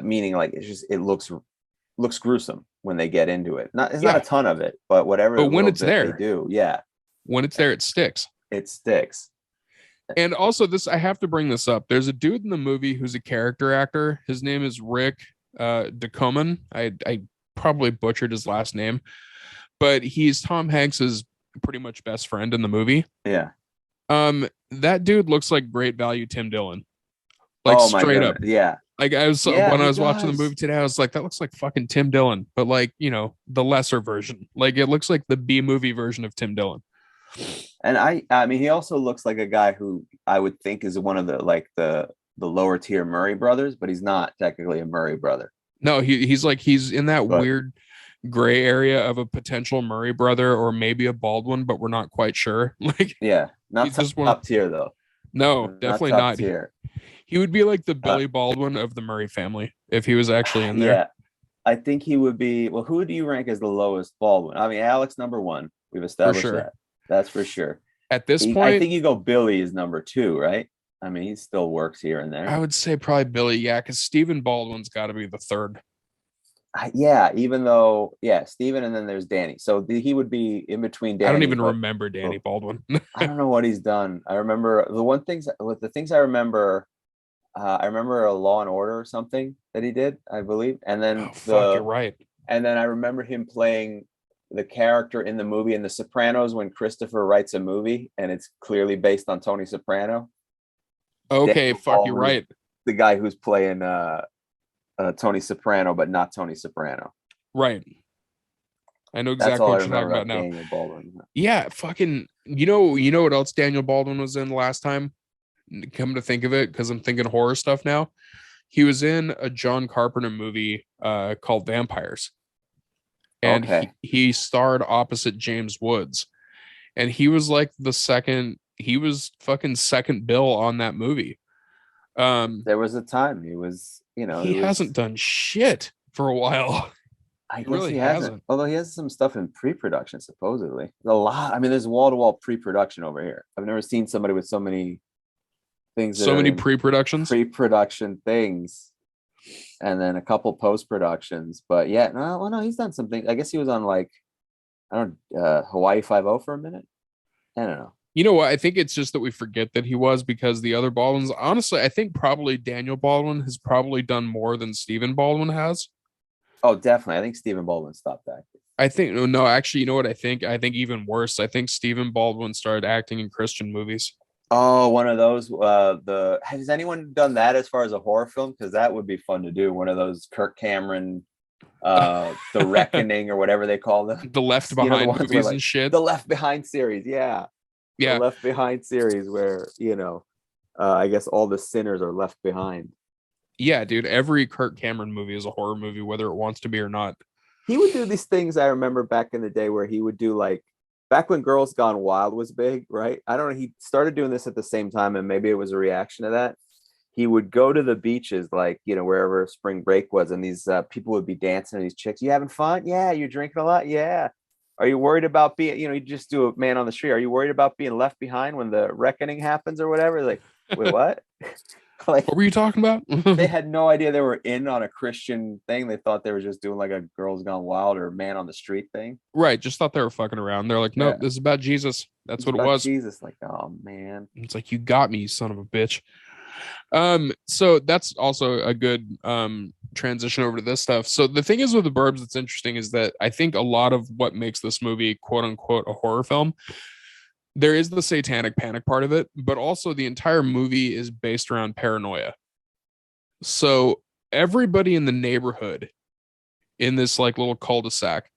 meaning like it looks gruesome when they get into it. It's not a Yeah. ton of it, but whatever But when little it's bit they there, do, yeah, it sticks. it sticks. And also this, I have to bring this up. There's a dude in the movie who's a character actor. His name is Rick DeComan. I probably butchered his last name, but he's Tom Hanks's pretty much best friend in the movie. Yeah. That dude looks like great value Tim Dillon. Like Oh my straight up. goodness. Yeah. Like I was Yeah, when I he was watching the movie does. today, I was like, that looks like fucking Tim Dillon, but like, the lesser version. Like it looks like the B movie version of Tim Dillon. And I mean, he also looks like a guy who I would think is one of the like the lower tier Murray brothers, but he's not technically a Murray brother. No, he's in that But weird gray area of a potential Murray brother or maybe a Baldwin, but we're not quite sure. Like yeah, not he's just one. top tier though. No, Not definitely top not. tier. He would be like the Uh, Billy Baldwin of the Murray family if he was actually in there. yeah, I think he would be. Well, who do you rank as the lowest Baldwin? I mean, Alex number one. We've For established sure. that. That's for sure. At this I point, think you go Billy is number two, right? I mean, he still works here and I there. would say probably Billy, yeah, because Stephen Baldwin's got to be the third. Yeah, even though, yeah, Steven, and then there's Danny. So he would be in between I don't Danny, even but remember Danny oh, Baldwin. I don't know what he's done. I remember the things I remember. I remember a Law and Order or something that he did, I believe, and Oh then fuck, you're right. I remember him playing the character in the movie in The Sopranos when Christopher writes a movie and it's clearly based on Tony Soprano. Okay, Daniel fuck, you're Baldwin is right. the guy who's playing Tony Soprano, but not Tony Soprano. Right. I know That's exactly all I what you're remember talking about about now. Daniel Baldwin. Yeah, fucking. You know what else Daniel Baldwin was in the last time? Come to think of it, because I'm thinking horror stuff now. He was in a John Carpenter movie called Vampires, and Okay. he starred opposite James Woods, and he was like the second. He was fucking second bill on that movie. There was a time he was, He hasn't done shit for a while. I He guess really he hasn't. hasn't. Although he has some stuff in pre-production, supposedly. A lot. I mean, there's wall-to-wall pre-production over here. I've never seen somebody with so many things that So are many in pre-productions. pre-production things, and then a couple post-productions. But yeah, no, well, no, he's done something. I guess he was on like I don't Hawaii Five O for a minute. I don't know. You know what? I think it's just that we forget that he was, because the other Baldwins, honestly, I think probably Daniel Baldwin has probably done more than Stephen Baldwin has. Oh, definitely. I think Stephen Baldwin stopped acting. I think, no, actually, you know what I think? I think even worse. I think Stephen Baldwin started acting in Christian movies. Oh, one of those. Has anyone done that as far as a horror film? Because that would be fun to do. One of those Kirk Cameron, The Reckoning or whatever they call them. The Left The Behind ones where movies like and shit. the Left Behind series. Yeah, the Yeah. Left Behind series where I guess all the sinners are left behind. Yeah, dude. Every Kirk Cameron movie is a horror movie, whether it wants to be or not. He would do these things I remember back in the day where he would do like back when Girls Gone Wild was big, right? I don't know. He started doing this at the same time, and maybe it was a reaction to that. He would go to the beaches, like, wherever spring break was, and these people would be dancing, and these chicks, you having fun? Yeah. You're drinking a lot? Yeah. Are you worried about being, you just do a Man on the Street. Are you worried about being left behind when the reckoning happens or whatever? Like, wait, what? Like, What were you talking about? they had no idea they were in on a Christian thing. They thought they were just doing like a Girls Gone Wild or Man on the Street thing. Right, just thought they were fucking around. They're like, nope, Yeah. this is about Jesus. That's It's what it about was. Jesus. Like, oh man. It's like, you got me, you son of a bitch. So that's also a good transition over to this stuff. So the thing is with the Burbs that's interesting is that I think a lot of what makes this movie quote unquote a horror film, there is the satanic panic part of it, but also the entire movie is based around paranoia. So everybody in the neighborhood in this like little cul-de-sac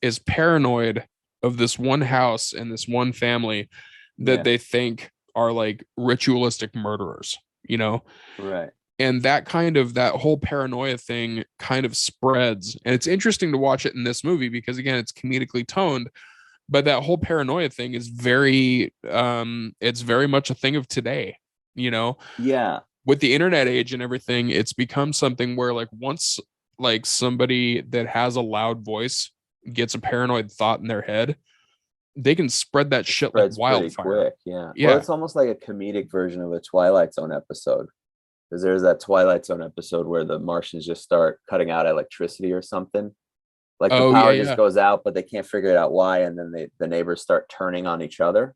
is paranoid of this one house and this one family that they think are like ritualistic murderers, Right. And that whole paranoia thing kind of spreads. And it's interesting to watch it in this movie because again, it's comedically toned, but that whole paranoia thing is it's very much a thing of today, Yeah. With the internet age and everything, it's become something where like once like somebody that has a loud voice gets a paranoid thought in their head, they can spread that shit like wildfire. Quick. Yeah. Well, it's almost like a comedic version of a Twilight Zone episode. Because there's that Twilight Zone episode where the Martians just start cutting out electricity or something. Like the power just goes out, but they can't figure it out why. And then the neighbors start turning on each other.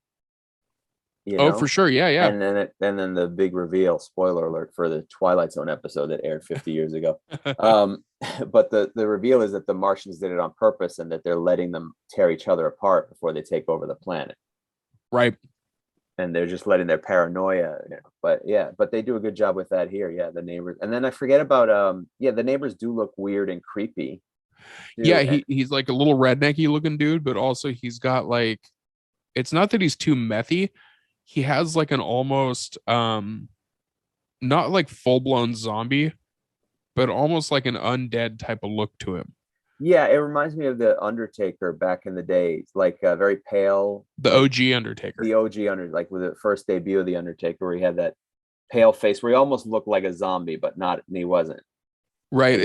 For sure. Yeah. And then the big reveal, spoiler alert for the Twilight Zone episode that aired 50 years ago. But the reveal is that the Martians did it on purpose and that they're letting them tear each other apart before they take over the planet. Right. And they're just letting their paranoia, but they do a good job with that here. Yeah, the neighbors, and then I forget about the neighbors do look weird and creepy. He's like a little rednecky looking dude, but also he's got like, it's not that he's too methy. He has like an almost not like full-blown zombie, but almost like an undead type of look to him. Yeah, it reminds me of the Undertaker back in the day, like very pale. The OG Undertaker. The OG Undertaker, like with the first debut of the Undertaker, where he had that pale face, where he almost looked like a zombie, but not. He wasn't. Right.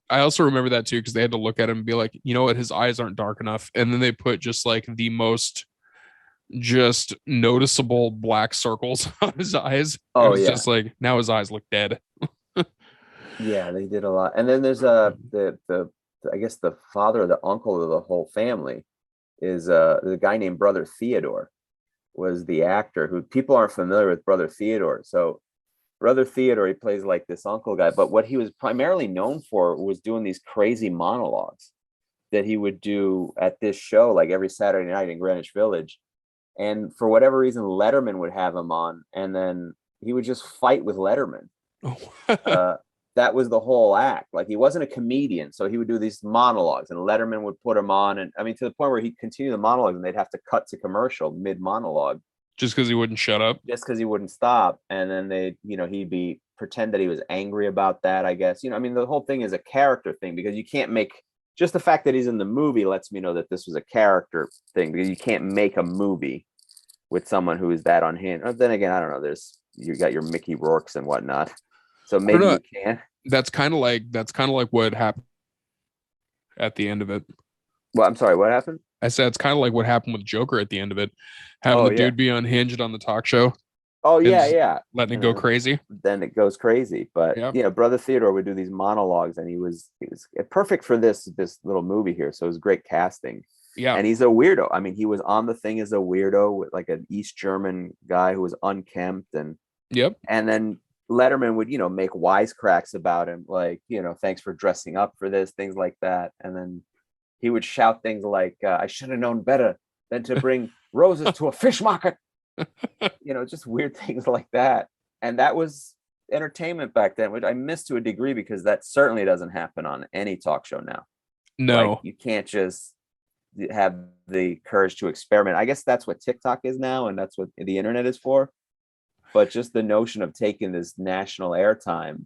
I also remember that too because they had to look at him and be like, you know what, his eyes aren't dark enough, and then they put just like the most just noticeable black circles on his eyes. Oh, just like now his eyes look dead. Yeah, they did a lot, and then there's the I guess the father, the uncle of the whole family is the guy named Brother Theodore was the actor who people aren't familiar with Brother Theodore. So Brother Theodore, he plays like this uncle guy, but what he was primarily known for was doing these crazy monologues that he would do at this show, like every Saturday night in Greenwich Village. And for whatever reason, Letterman would have him on, and then he would just fight with Letterman. That was the whole act. Like he wasn't a comedian, so he would do these monologues, and Letterman would put him on, and I mean to the point where he'd continue the monologue, and they'd have to cut to commercial mid monologue, just because he wouldn't shut up, just because he wouldn't stop, and then he'd be pretend that he was angry about that. I guess I mean the whole thing is a character thing because you can't make just the fact that he's in the movie lets me know that this was a character thing because you can't make a movie with someone who is that unhinged. Then again, I don't know. You got your Mickey Rourke's and whatnot. So maybe you can. That's kind of like what happened at the end of it. Well, I'm sorry, what happened? I said it's kind of like what happened with Joker at the end of it, having the dude be unhinged on the talk show. Oh yeah, letting it go crazy. Then it goes crazy. But Brother Theodore would do these monologues, and he was perfect for this little movie here. So it was great casting. Yeah, and he's a weirdo. I mean, he was on the thing as a weirdo with like an East German guy who was unkempt, and and then Letterman would, make wisecracks about him, like, thanks for dressing up for this, things like that. And then he would shout things like, I should have known better than to bring roses to a fish market. Just weird things like that. And that was entertainment back then, which I miss to a degree because that certainly doesn't happen on any talk show now. No, like, you can't just have the courage to experiment. I guess that's what TikTok is now, and that's what the internet is for. But just the notion of taking this national airtime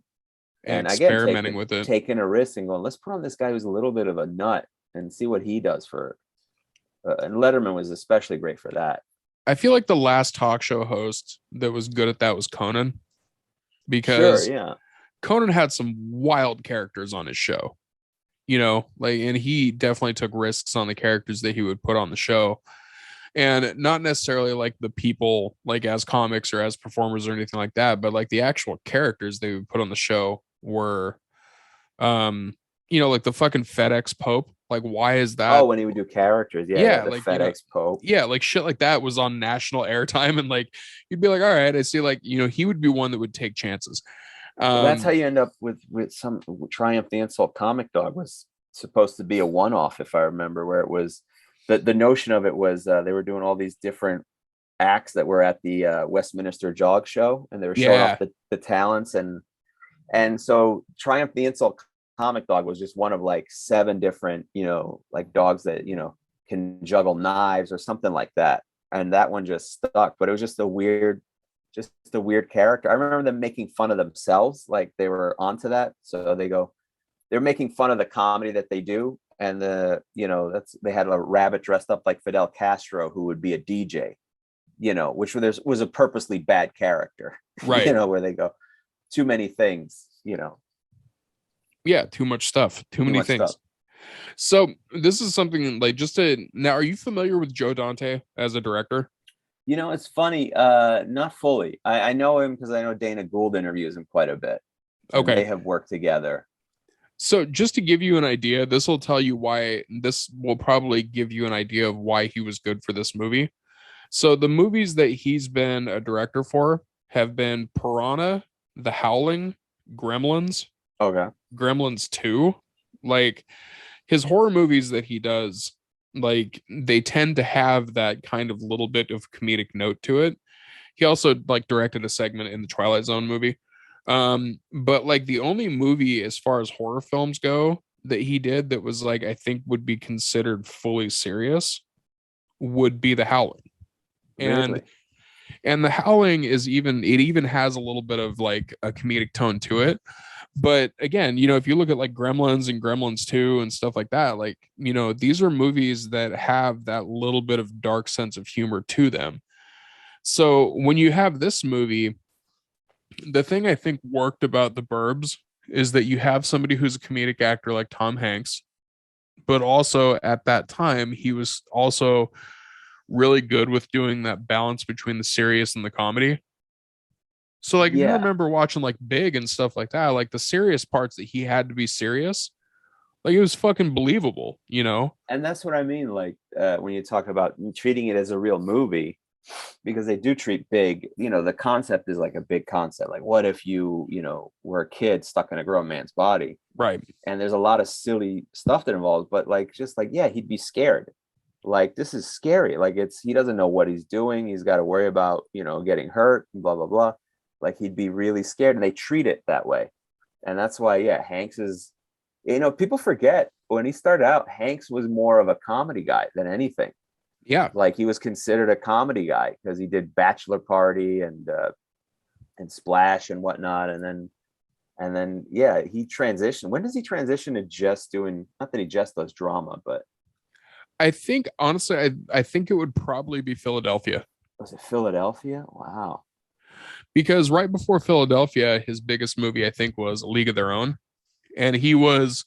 and experimenting with it, taking a risk and going, let's put on this guy who's a little bit of a nut and see what he does for. And Letterman was especially great for that. I feel like the last talk show host that was good at that was Conan, because Conan had some wild characters on his show. you know, like, and he definitely took risks on the characters that he would put on the show, and not necessarily like the people like as comics or as performers or anything like that, but like the actual characters they would put on the show were, um, you know, like the fucking FedEx Pope. Like, why is Oh, that? when he would do characters, yeah, Yeah, the like, you know, FedEx Pope. yeah, like shit like that was on national airtime, and like you'd be like, all right, I see, like, you know, he would be one that would take chances. Well, that's how Um, you end up with some Triumph the Insult Comic Dog was supposed to be a one-off, if I remember, where it was the notion of it was they were doing all these different acts that were at the Westminster Jog Show, and they were showing off yeah, the talents, and so Triumph the Insult Comic Dog was just one of like 7 different, you know, like dogs that, you know, can juggle knives or something like that, and that one just stuck. But it was just a weird character. I remember them making fun of themselves, like they were onto that. So they're making fun of the comedy that they do, and you know, they had a rabbit dressed up like Fidel Castro who would be a DJ, you know, which was a purposely bad character, you right. know, where they go too many things, you know, Yeah, too much stuff, too too many much stuff. things. So this is something like, just to now, are you familiar with Joe Dante as a director? You know, it's funny, not fully. I know him because I know Dana Gould interviews him quite a bit, and Okay. they have worked together. So just to give you an idea, this will tell you why, this will probably give you an idea of why he was good for this movie. So the movies that he's been a director for have been Piranha, The Howling, Gremlins, Okay. Gremlins 2. Like, his horror movies that he does, like, they tend to have that kind of little bit of comedic note to it. He also like directed a segment in the Twilight Zone movie. But like the only movie as far as horror films go that he did that was like, I think would be considered fully serious would be The Howling. And Really? The Howling is even, it even has a little bit of like a comedic tone to it. But again, you know, if you look at like Gremlins and Gremlins 2 and stuff like that, like, you know, these are movies that have that little bit of dark sense of humor to them. So when you have this movie, the thing I think worked about the Burbs is that you have somebody who's a comedic actor like Tom Hanks, but also at that time he was also really good with doing that balance between the serious and the comedy. So like if you Yeah. remember watching like Big and stuff like that, like the serious parts that he had to be serious, like it was fucking believable, you know? And that's what I mean, like when you talk about treating it as a real movie, because they do treat Big, you know, the concept is like a big concept. Like, what if you know, were a kid stuck in a grown man's body? Right. And there's a lot of silly stuff that involves, but like, just like, yeah, he'd be scared. Like, this is scary. Like, he doesn't know what he's doing. He's got to worry about, you know, getting hurt, blah, blah, blah. Like, he'd be really scared, and they treat it that way. And that's why, yeah, Hanks is, you know, people forget when he started out, Hanks was more of a comedy guy than anything. Yeah. Like, he was considered a comedy guy because he did Bachelor Party and Splash and whatnot, and then yeah, he transitioned. When does he transition to just doing? Not that he just does drama, but I think honestly, I think it would probably be Philadelphia, was it Philadelphia? Wow. because right before Philadelphia, his biggest movie I think was A League of Their Own, and he was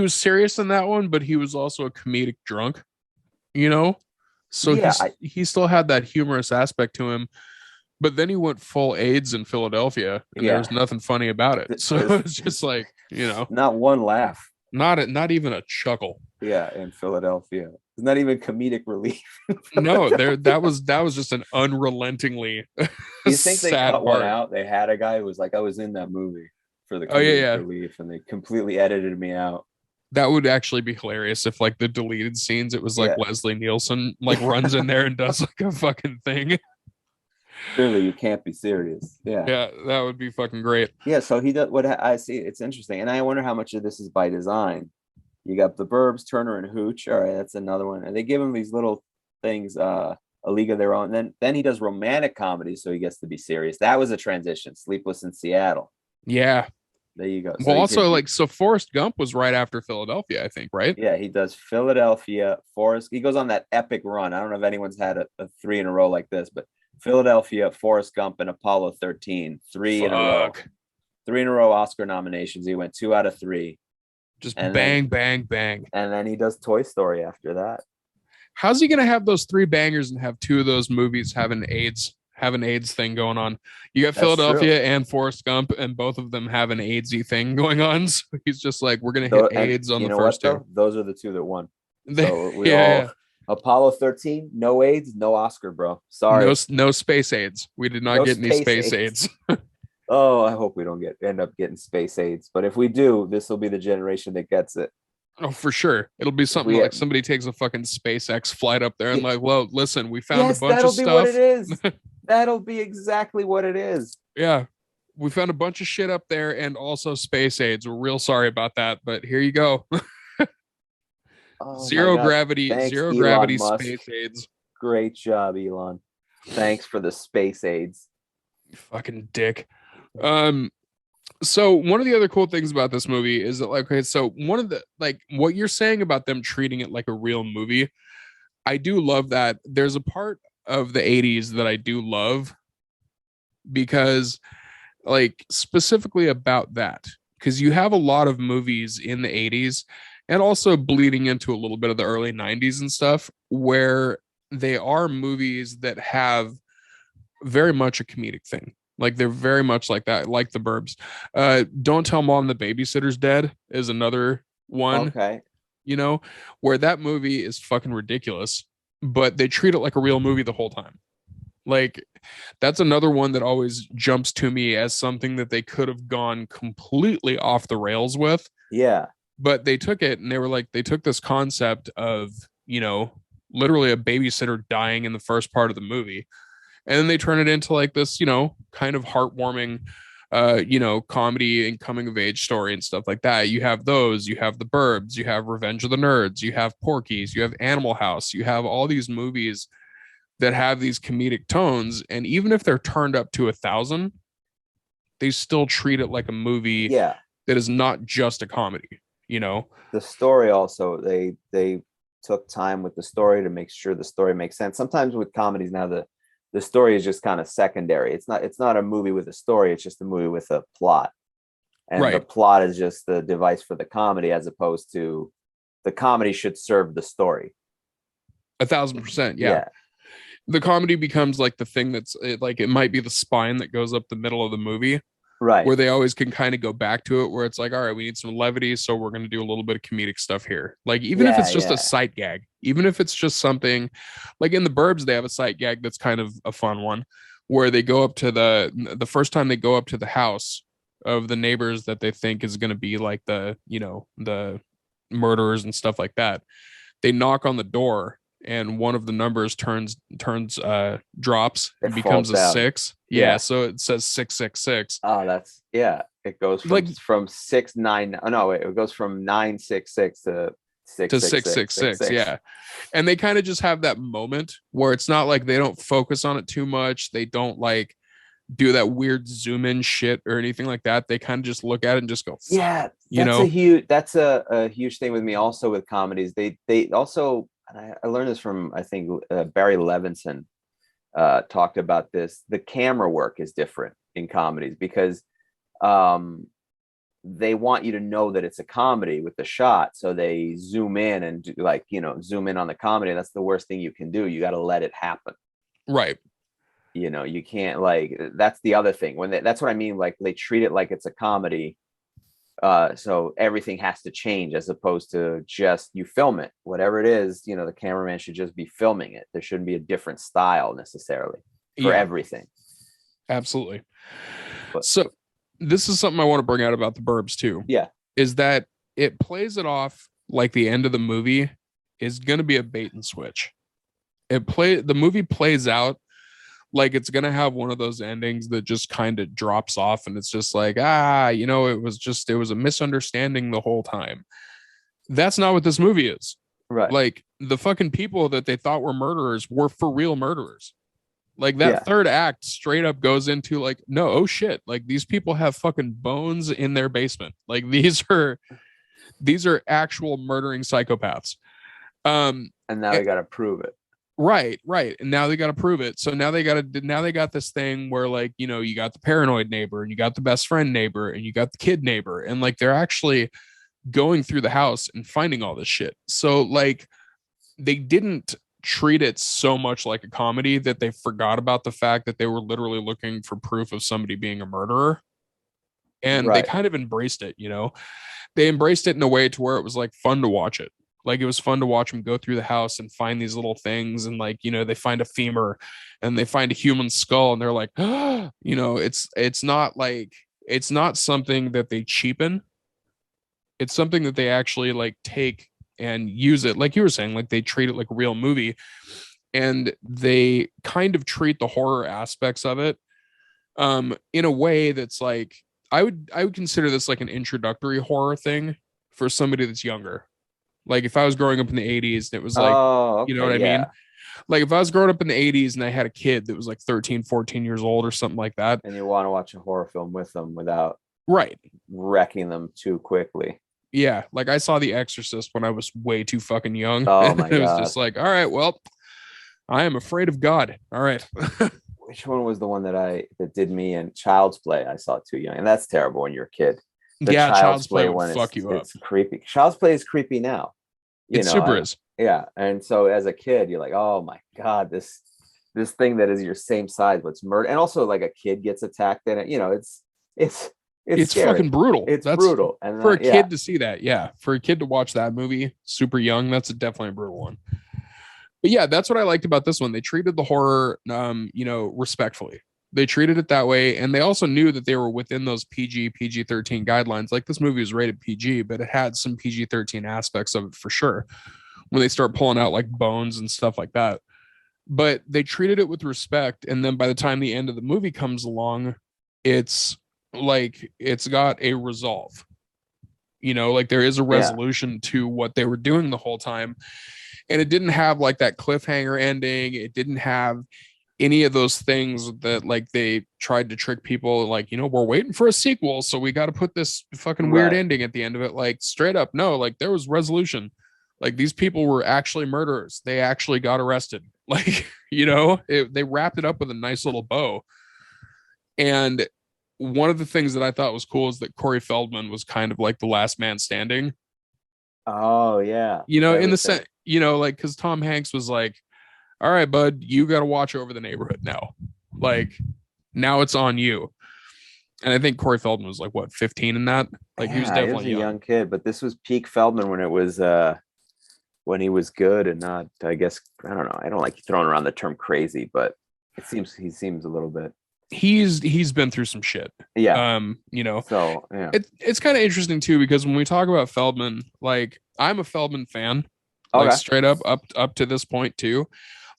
serious in that one, but he was also a comedic drunk, you know. So Yeah, he still had that humorous aspect to him, but then he went full AIDS in Philadelphia, and there was yeah. nothing funny about it. So There's it's just like, you know, not one laugh. not even a chuckle. Yeah, in Philadelphia, it's not even comedic relief. No, that was just an unrelentingly You think they sad cut one part. out? They had a guy who was like, I was in that movie for the Oh yeah, comedic yeah. relief, and they completely edited me out. That would actually be hilarious if like the deleted scenes, it was like Yeah. Leslie Nielsen like runs in there and does like a fucking thing. Clearly, you can't be serious. Yeah. Yeah, that would be fucking great. Yeah. So he does what I see. It's interesting. And I wonder how much of this is by design. You got the Burbs, Turner and Hooch. All right, that's another one. And they give him these little things, a league of their own. Then he does romantic comedy, so he gets to be serious. That was a transition. Sleepless in Seattle. Yeah. There you go. So Well, he did, also like, so Forrest Gump was right after Philadelphia, I think, right? yeah, he does Philadelphia, Forrest. He goes on that epic run. I don't know if anyone's had a 3 in a row like this, but Philadelphia, Forrest Gump, and Apollo 13, 3 in a row. Fuck. 3 in a row Oscar nominations. He went 2 out of 3. Just And bang, bang, bang. and then he does Toy Story after that. How's he gonna have those three bangers and have two of those movies have an AIDS thing going on? You got That's true. Philadelphia and Forrest Gump, and both of them have an AIDSy thing going on. So he's just like, we're gonna hit And AIDS on you the know what first two. though? Those are the two that won. So we Yeah, all yeah. Apollo 13, no AIDS, no Oscar, bro. No, Sorry, no space AIDS. We did not no get any space space AIDS. AIDS. Oh, I hope we don't end up getting space AIDS. But if we do, this will be the generation that gets it. Oh, for sure. It'll be If something we, like somebody takes a fucking SpaceX flight up there and yeah, like, well, listen, we found a yes, bunch of that'll be what it stuff. is. That'll be exactly what it is. Yeah. We found a bunch of shit up there and also space AIDS. We're real sorry about that, but here you go. Oh my Zero God. gravity, Thanks, zero Elon gravity Musk. space AIDS. Great job, Elon. Thanks for the space AIDS. You fucking dick. So one of the other cool things about this movie is that, like, okay, so one of the, like, what you're saying about them treating it like a real movie, I do love that. There's a part of the 80s that I do love because, like, specifically about that, because you have a lot of movies in the 80s and also bleeding into a little bit of the early 90s and stuff where they are movies that have very much a comedic thing. Like, they're very much like that, like the Burbs. Don't Tell Mom the Babysitter's Dead is another one, Okay. you know, where that movie is fucking ridiculous, but they treat it like a real movie the whole time. Like, that's another one that always jumps to me as something that they could have gone completely off the rails with. Yeah. But they took it and they were like, they took this concept of, you know, literally a babysitter dying in the first part of the movie. And then they turn it into like this, you know, kind of heartwarming, you know, comedy and coming of age story and stuff like that. You have those, you have the Burbs, you have Revenge of the Nerds, you have Porky's, you have Animal House, you have all these movies that have these comedic tones. And even if they're turned up to 1,000, they still treat it like a movie Yeah. that is not just a comedy, you know? The story also, they took time with the story to make sure the story makes sense. Sometimes with comedies now, the story is just kind of secondary. It's not a movie with a story, it's just a movie with a plot. And Right. the plot is just the device for the comedy, as opposed to the comedy should serve the story. 1,000%. Yeah. The comedy becomes like the thing that's like, it might be the spine that goes up the middle of the movie, Right. where they always can kind of go back to it, where it's like, all right, we need some levity, so we're going to do a little bit of comedic stuff here. Like, even if it's just a sight gag, even if it's just something like in the Burbs, they have a sight gag that's kind of a fun one, where they go up to the first time they go up to the house of the neighbors that they think is going to be like the, you know, the murderers and stuff like that. They knock on the door and one of the numbers drops and It becomes falls a down. 6. Yeah. So it says 666. Oh, that's it goes from 699. Oh no, it goes from 966 to 666. Yeah. And they kind of just have that moment where it's not like they don't focus on it too much. They don't like do that weird zoom in shit or anything like that. They kind of just look at it and just go, Yeah, you know. That's a huge thing with me also with comedies. They also, and I learned this from, I think, Barry Levinson talked about this. The camera work is different in comedies because they want you to know that it's a comedy with the shot, so they zoom in and do, like, you know, zoom in on the comedy. That's the worst thing you can do. You got to let it happen. Right. You know, you can't, like, that's the other thing when that's what I mean. Like, they treat it like it's a comedy. So everything has to change, as opposed to just you film it, whatever it is, you know, the cameraman should just be filming it. There shouldn't be a different style necessarily for everything. Absolutely. But, so this is something I want to bring out about the Burbs too. Yeah. Is that it plays it off like the end of the movie is going to be a bait and switch. The movie plays out like it's going to have one of those endings that just kind of drops off and it's just like, you know, it was a misunderstanding the whole time. That's not what this movie is. Right. Like, the fucking people that they thought were murderers were for real murderers. Like, that third act straight up goes into like, no, oh shit, like these people have fucking bones in their basement. Like, these are actual murdering psychopaths. And now they got to prove it. Right. And now they got to prove it. So now they got this thing where, like, you know, you got the paranoid neighbor and you got the best friend neighbor and you got the kid neighbor. And like, they're actually going through the house and finding all this shit. So like they didn't treat it so much like a comedy that they forgot about the fact that they were literally looking for proof of somebody being a murderer. And they Right. kind of embraced it, they embraced it in a way to where it was like fun to watch it. Like it was fun to watch them go through the house and find these little things, and like they find a femur and they find a human skull, and they're like, it's not something that they cheapen. It's something that they actually like take and use it, like you were saying, like they treat it like a real movie, and they kind of treat the horror aspects of it in a way that's like I would consider this like an introductory horror thing for somebody that's younger. Like if I was growing up in the 80s and it was like, Oh, you know okay, what I yeah. mean? Like if I was growing up in the 80s and I had a kid that was like 13, 14 years old or something like that. And you want to watch a horror film with them without Right. wrecking them too quickly. Yeah. Like I saw The Exorcist when I was way too fucking young. Oh And my it was God. just like, all right, well, I am afraid of God. All right. Which one was the one that did me in Child's Play? I saw it too young, and that's terrible when you're a kid. The Yeah, Child's Play would one fuck you up. It's creepy. Child's Play is creepy now. It super is. Yeah, and so as a kid, you're like, oh my God, this thing that is your same size, but it's murder, and also like a kid gets attacked in it. It's scary. Fucking brutal. That's brutal, and for a kid to see that, yeah, for a kid to watch that movie super young, that's definitely a brutal one. But yeah, that's what I liked about this one. They treated the horror, respectfully. They treated it that way, and they also knew that they were within those PG-13 guidelines. Like this movie was rated PG, but it had some PG-13 aspects of it for sure. When they start pulling out like bones and stuff like that, but they treated it with respect. And then by the time the end of the movie comes along, it's like it's got a resolve. Like there is a resolution to what they were doing the whole time. And it didn't have like that cliffhanger ending. It didn't have any of those things that like they tried to trick people like, we're waiting for a sequel, so we got to put this fucking weird ending at the end of it. Like straight up, no, like there was resolution. Like these people were actually murderers. They actually got arrested. Like, they wrapped it up with a nice little bow. And one of the things that I thought was cool is that Corey Feldman was kind of like the last man standing. Oh yeah. In the sense, like because Tom Hanks was like, all right, bud, you got to watch over the neighborhood now. Like now it's on you. And I think Corey Feldman was like what, 15 in that? Like he was definitely a young kid, but this was peak Feldman when it was when he was good and not, I guess, I don't know. I don't like throwing around the term crazy, but he seems a little bit. He's been through some shit. Yeah. So yeah. It's kind of interesting too, because when we talk about Feldman, like I'm a Feldman fan, like straight up to this point too.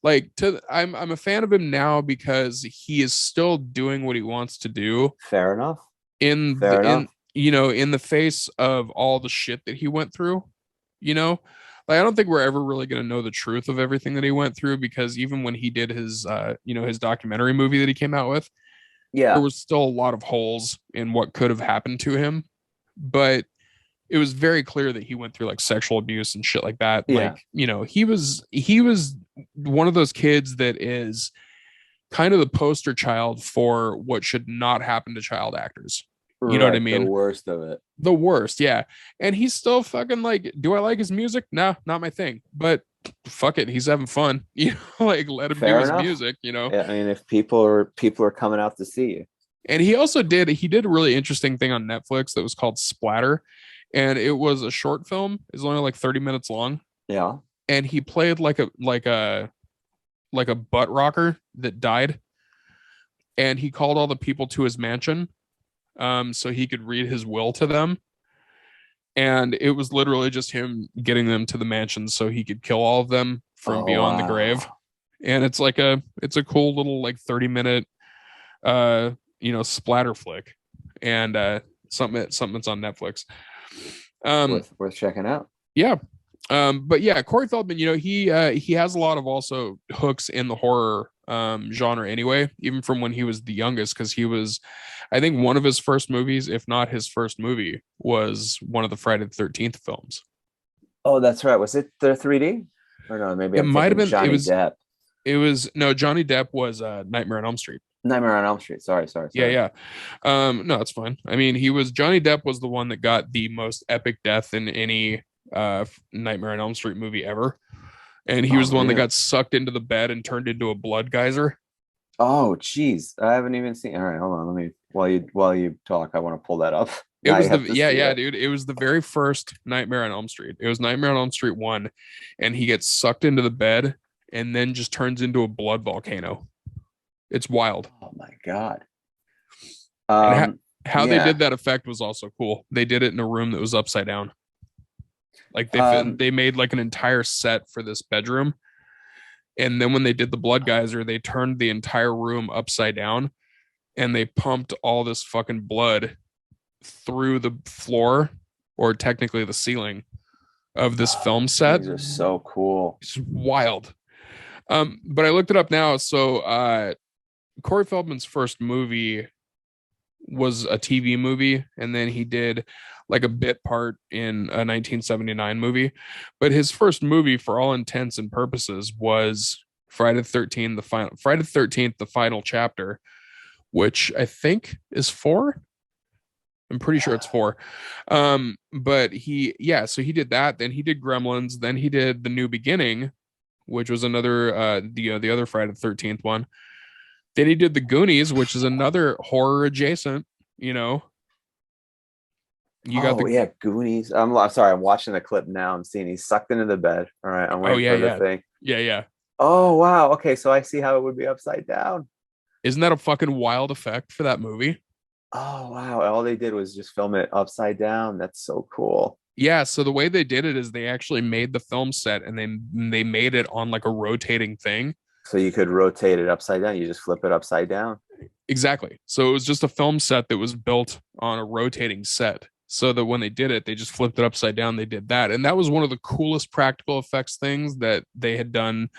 Like I'm a fan of him now because he is still doing what he wants to do. Fair enough. In the face of all the shit that he went through, like I don't think we're ever really going to know the truth of everything that he went through, because even when he did his his documentary movie that he came out with, there was still a lot of holes in what could have happened to him. But it was very clear that he went through like sexual abuse and shit like that. Like, he was one of those kids that is kind of the poster child for what should not happen to child actors. You know what I mean? The worst of it. The worst, yeah. And he's still fucking like, do I like his music? No, not my thing. But fuck it, he's having fun. Like let him do his music, Yeah, I mean, if people are coming out to see you. And he also did a really interesting thing on Netflix that was called Splatter. And it was a short film. It's only like 30 minutes long. Yeah. And he played like a butt rocker that died. And he called all the people to his mansion so he could read his will to them. And it was literally just him getting them to the mansion so he could kill all of them from beyond the grave. And it's a cool little like 30-minute splatter flick, and something that's on Netflix. Worth checking out. Yeah. But yeah, Corey Feldman, he has a lot of also hooks in the horror genre anyway, even from when he was the youngest, because he was, I think one of his first movies, if not his first movie, was one of the Friday the 13th films. Oh, that's right. Was it the 3D? Or no, maybe it might have been Johnny Depp. It was no, Johnny Depp was Nightmare on Elm Street. Nightmare on Elm Street. Sorry. Yeah. No, it's fine. I mean, Johnny Depp was the one that got the most epic death in any Nightmare on Elm Street movie ever. And he Oh, was the one that really? got sucked into the bed and turned into a blood geyser. Oh, geez. I haven't even seen. All right, hold on. Let me while you talk, I want to pull that up. It Now was you have to see it. dude. It was the very first Nightmare on Elm Street. It was Nightmare on Elm Street 1, and he gets sucked into the bed and then just turns into a blood volcano. It's wild. Oh my God. And how they Yeah. did that effect was also cool. They did it in a room that was upside down. Like they made like an entire set for this bedroom. And then when they did the blood geyser, they turned the entire room upside down and they pumped all this fucking blood through the floor, or technically the ceiling of this film set. These are so cool. It's wild. But I looked it up now. So Corey Feldman's first movie was a TV movie, and then he did like a bit part in a 1979 movie. But his first movie, for all intents and purposes, was Friday the 13th, the final chapter, which I think is 4. I'm pretty sure it's 4. But so he did that. Then he did Gremlins. Then he did The New Beginning, which was another the other Friday the 13th one. Then he did The Goonies, which is another horror adjacent. You got Goonies. I'm sorry. I'm watching the clip now. I'm seeing he's sucked into the bed. All right, I'm waiting for the thing. Yeah. Oh wow. Okay, so I see how it would be upside down. Isn't that a fucking wild effect for that movie? Oh wow. All they did was just film it upside down. That's so cool. Yeah, so the way they did it is they actually made the film set and they made it on like a rotating thing. So you could rotate it upside down. You just flip it upside down. Exactly. So it was just a film set that was built on a rotating set. So that when they did it, they just flipped it upside down. They did that. And that was one of the coolest practical effects things that they had done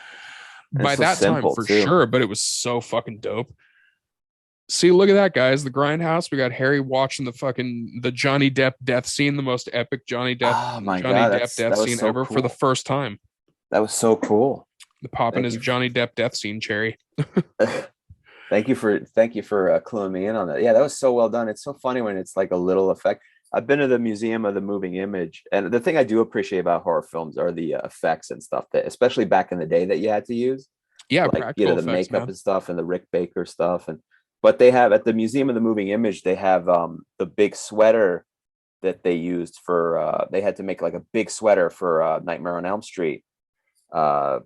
by that time for sure. But it was so fucking dope. See, look at that, guys. The Grindhouse. We got Harry watching the Johnny Depp death scene, the most epic Johnny Depp death scene ever for the first time. That was so cool. The popping his Johnny Depp death scene, Cherry. Thank you for cluing me in on that. Yeah, that was so well done. It's so funny when it's like a little effect. I've been to the Museum of the Moving Image, and the thing I do appreciate about horror films are the effects and stuff that, especially back in the day, that you had to use. Yeah, like the effects, makeup and stuff, and the Rick Baker stuff, but they have at the Museum of the Moving Image, they have the big sweater that they used for. They had to make like a big sweater for Nightmare on Elm Street. Now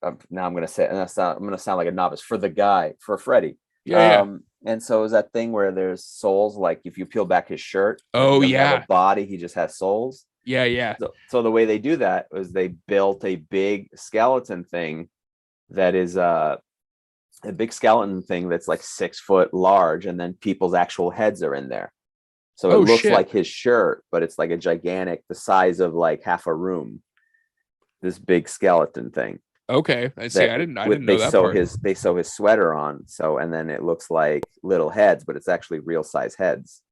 I'm going to say, and I'm going to sound like a novice, for Freddy. Yeah. And so is that thing where there's souls, like if you peel back his shirt, he have a body, he just has souls. Yeah. So the way they do that was they built a big skeleton thing that is a big skeleton thing that's like 6 foot large, and then people's actual heads are in there. So it looks like his shirt, but it's like a gigantic, the size of like half a room. This big skeleton thing. Okay, I see. I didn't know that part. They sew his sweater on, and then it looks like little heads, but it's actually real size heads.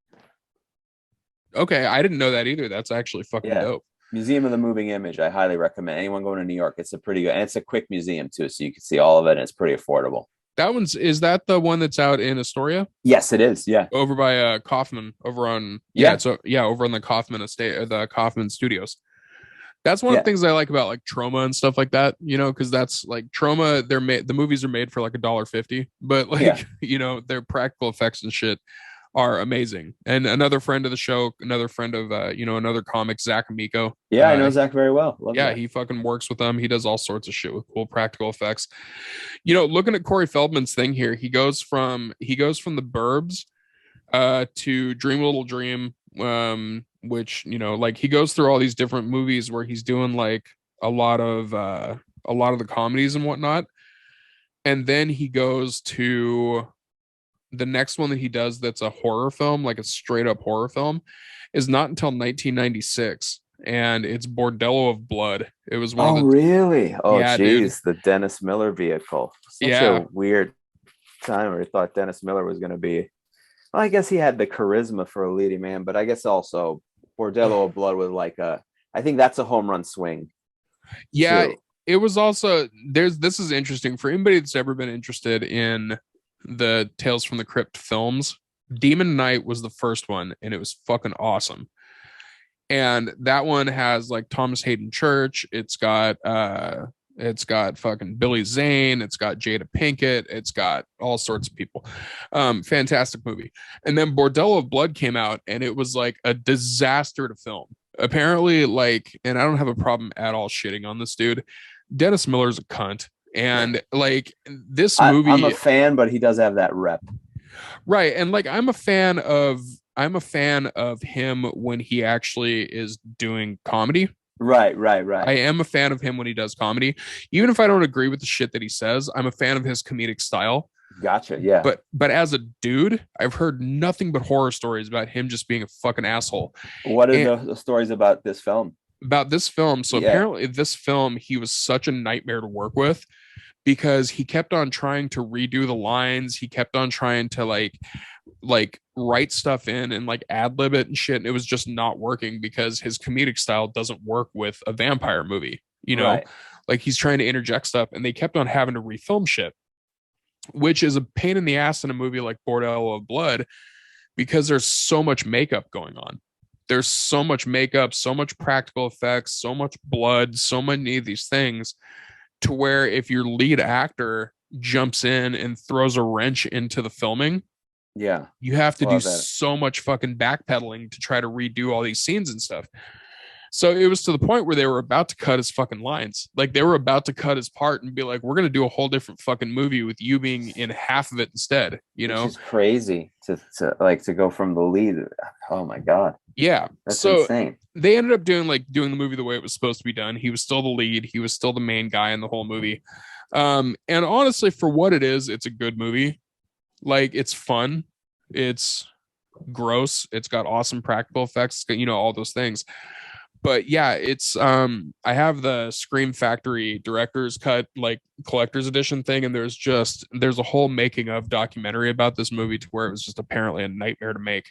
Okay, I didn't know that either. That's actually fucking dope. Museum of the Moving Image. I highly recommend anyone going to New York. It's a pretty good, and it's a quick museum too, so you can see all of it, and it's pretty affordable. Is that the one that's out in Astoria? Yes, it is. Yeah, over by Kaufman, over on over on the Kaufman estate, or the Kaufman Studios. That's one of the things I like about like Trauma and stuff like that, because that's like Trauma. The movies are made for like $1.50, but like their practical effects and shit are amazing. And another friend of the show, another friend of another comic, Zach Amico. Yeah, I know Zach very well. He fucking works with them. He does all sorts of shit with cool practical effects. Looking at Corey Feldman's thing here, he goes from the Burbs to Dream a Little Dream, which like he goes through all these different movies where he's doing like a lot of the comedies and whatnot, and then he goes to the next one that he does that's a horror film, like a straight up horror film, is not until 1996, and it's Bordello of Blood. It was one of the really? Oh yeah, geez, the Dennis Miller vehicle. Such a weird time where he thought Dennis Miller was going to be. Well, I guess he had the charisma for a leading man, but I guess also Bordello of Blood was like I think that's a home run swing. Yeah, too. It was also this is interesting for anybody that's ever been interested in the Tales from the Crypt films. Demon Knight was the first one, and it was fucking awesome. And that one has like Thomas Hayden Church. It's got fucking Billy Zane. It's got Jada Pinkett. It's got all sorts of people. Fantastic movie. And then Bordello of Blood came out, and it was like a disaster to film. Apparently, like, and I don't have a problem at all shitting on this dude. Dennis Miller's a cunt. And like this movie, I'm a fan, but he does have that rep. Right. And like I'm a fan of him when he actually is doing comedy. Right. I am a fan of him when he does comedy. Even if I don't agree with the shit that he says, I'm a fan of his comedic style. Gotcha. Yeah. But as a dude, I've heard nothing but horror stories about him just being a fucking asshole. What are the stories about this film? So apparently this film, he was such a nightmare to work with because he kept on trying to redo the lines. He kept on trying to like write stuff in and like ad lib it and shit. And it was just not working because his comedic style doesn't work with a vampire movie, you know, Right. Like he's trying to interject stuff and they kept on having to refilm shit, which is a pain in the ass in a movie like Bordello of Blood because there's so much makeup going on. There's so much makeup, so much practical effects, so much blood, so many of these things to where if your lead actor jumps in and throws a wrench into the filming, you have to do so much fucking backpedaling to try to redo all these scenes and stuff. So it was to the point where they were about to cut his fucking lines. Like they were about to cut his part and be like, we're going to do a whole different fucking movie with you being in half of it instead, you know? Which is crazy to go from the lead. Oh my God. Yeah. That's so insane. They ended up doing the movie the way it was supposed to be done. He was still the lead. He was still the main guy in the whole movie. And honestly, for what it is, it's a good movie. Like it's fun. It's gross. It's got awesome practical effects, you know, all those things. But yeah, it's I have the Scream Factory director's cut, like collector's edition thing, and there's a whole making of documentary about this movie to where it was just apparently a nightmare to make.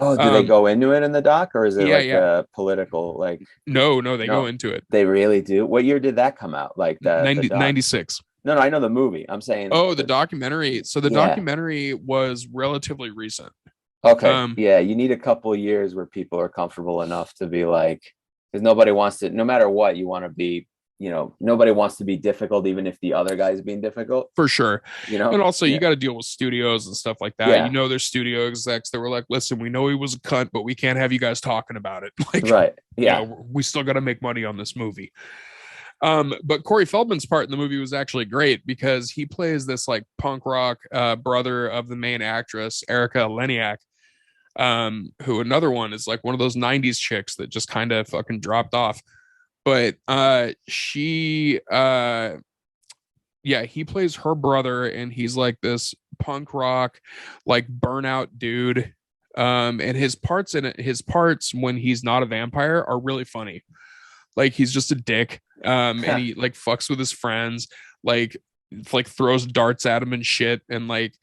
Oh, do they go into it in the doc, or is it a political like? No, they go into it. They really do. What year did that come out? Like the 96. No, I know the movie. I'm saying. Oh, the documentary. So the documentary was relatively recent. Okay. You need a couple of years where people are comfortable enough to be like, because nobody wants to, no matter what, you want to be, you know, nobody wants to be difficult, even if the other guy's being difficult. For sure. You know, and also you got to deal with studios and stuff like that. Yeah. You know, there's studio execs that were like, listen, we know he was a cunt, but we can't have you guys talking about it. Like, right. Yeah. You know, we still got to make money on this movie. But Corey Feldman's part in the movie was actually great because he plays this like punk rock brother of the main actress, Erica Leniak. Who another one is like one of those 90s chicks that just kind of fucking dropped off. But he plays her brother, and he's like this punk rock, like burnout dude. And his parts when he's not a vampire are really funny. Like he's just a dick. And he like fucks with his friends, like throws darts at him and shit. And like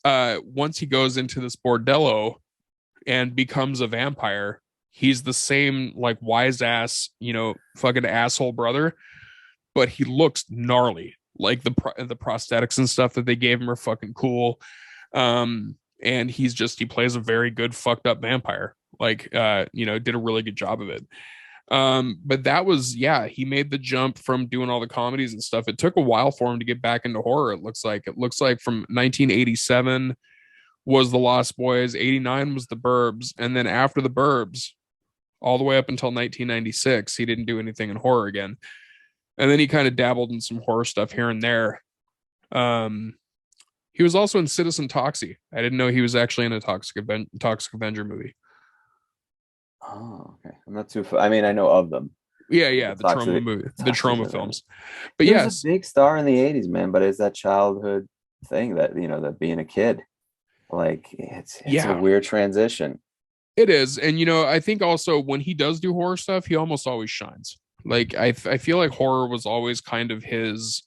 once he goes into this bordello and becomes a vampire, he's the same like wise ass, you know, fucking asshole brother, but he looks gnarly. Like the prosthetics and stuff that they gave him are fucking cool. And he plays a very good fucked up vampire. Like you know, did a really good job of it. But that was, he made the jump from doing all the comedies and stuff. It took a while for him to get back into horror. It looks like from 1987 was The Lost Boys, 89 was The Burbs, and then after The Burbs, all the way up until 1996, he didn't do anything in horror again. And then he kind of dabbled in some horror stuff here and there. He was also in Citizen Toxie. I didn't know he was actually in a Toxic Avenger movie. Oh, okay. I'm not too. I mean, I know of them. Yeah, the Trauma movie, the Trauma films. But he was a big star in the '80s, man. But it's that childhood thing that, you know, that being a kid, like it's a weird transition. It is, and you know, I think also when he does do horror stuff, he almost always shines. Like I feel like horror was always kind of his.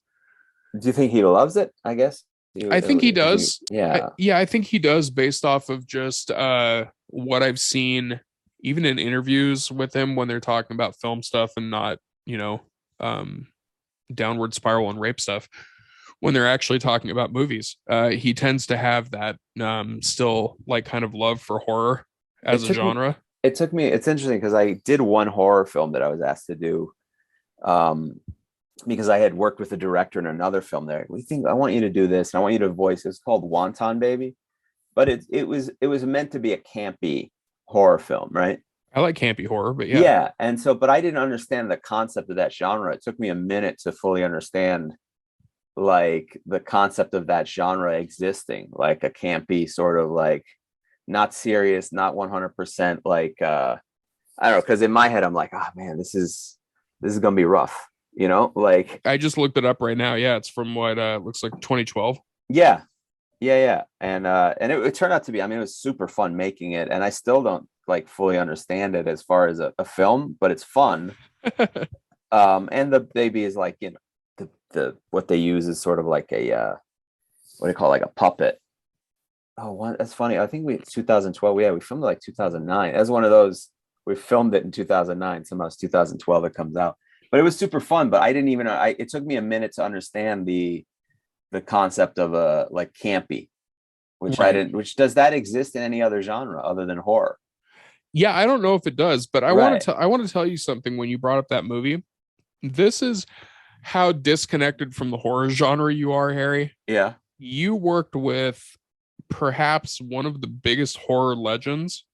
Do you think he loves it? I guess. I think he does. I think he does, based off of just what I've seen, even in interviews with him when they're talking about film stuff and not, you know, downward spiral and rape stuff, when they're actually talking about movies. He tends to have that still like kind of love for horror It as a took me. genre. It took me. It's interesting because I did one horror film that I was asked to do. Um, because I had worked with a director in another film there. We think I want you to do this, and I want you to voice. It's called Wonton Baby, but it was meant to be a campy horror film, right? I like campy horror, but yeah. Yeah, and so, but I didn't understand the concept of that genre. It took me a minute to fully understand like the concept of that genre existing, like a campy sort of like not serious, not 100% like I don't know, because in my head I'm like, oh man, this is gonna be rough, like I just looked it up right now. Yeah, it's from what looks like 2012. yeah, yeah. And it turned out to be, I mean, it was super fun making it, and I still don't like fully understand it as far as a film, but it's fun. And the baby is like, the what they use is sort of like a what do you call it, like a puppet. Oh, what? That's funny. I think it's 2012. Yeah, we filmed it like 2009. That's one of those. We filmed it in 2009. Somehow it's 2012 it comes out. But it was super fun. But I didn't even. It took me a minute to understand the concept of a like campy, which I Right. didn't. Which does that exist in any other genre other than horror? Yeah, I don't know if it does, but Right. I want to tell you something when you brought up that movie. This is how disconnected from the horror genre you are, Harry. Yeah. You worked with perhaps one of the biggest horror legends.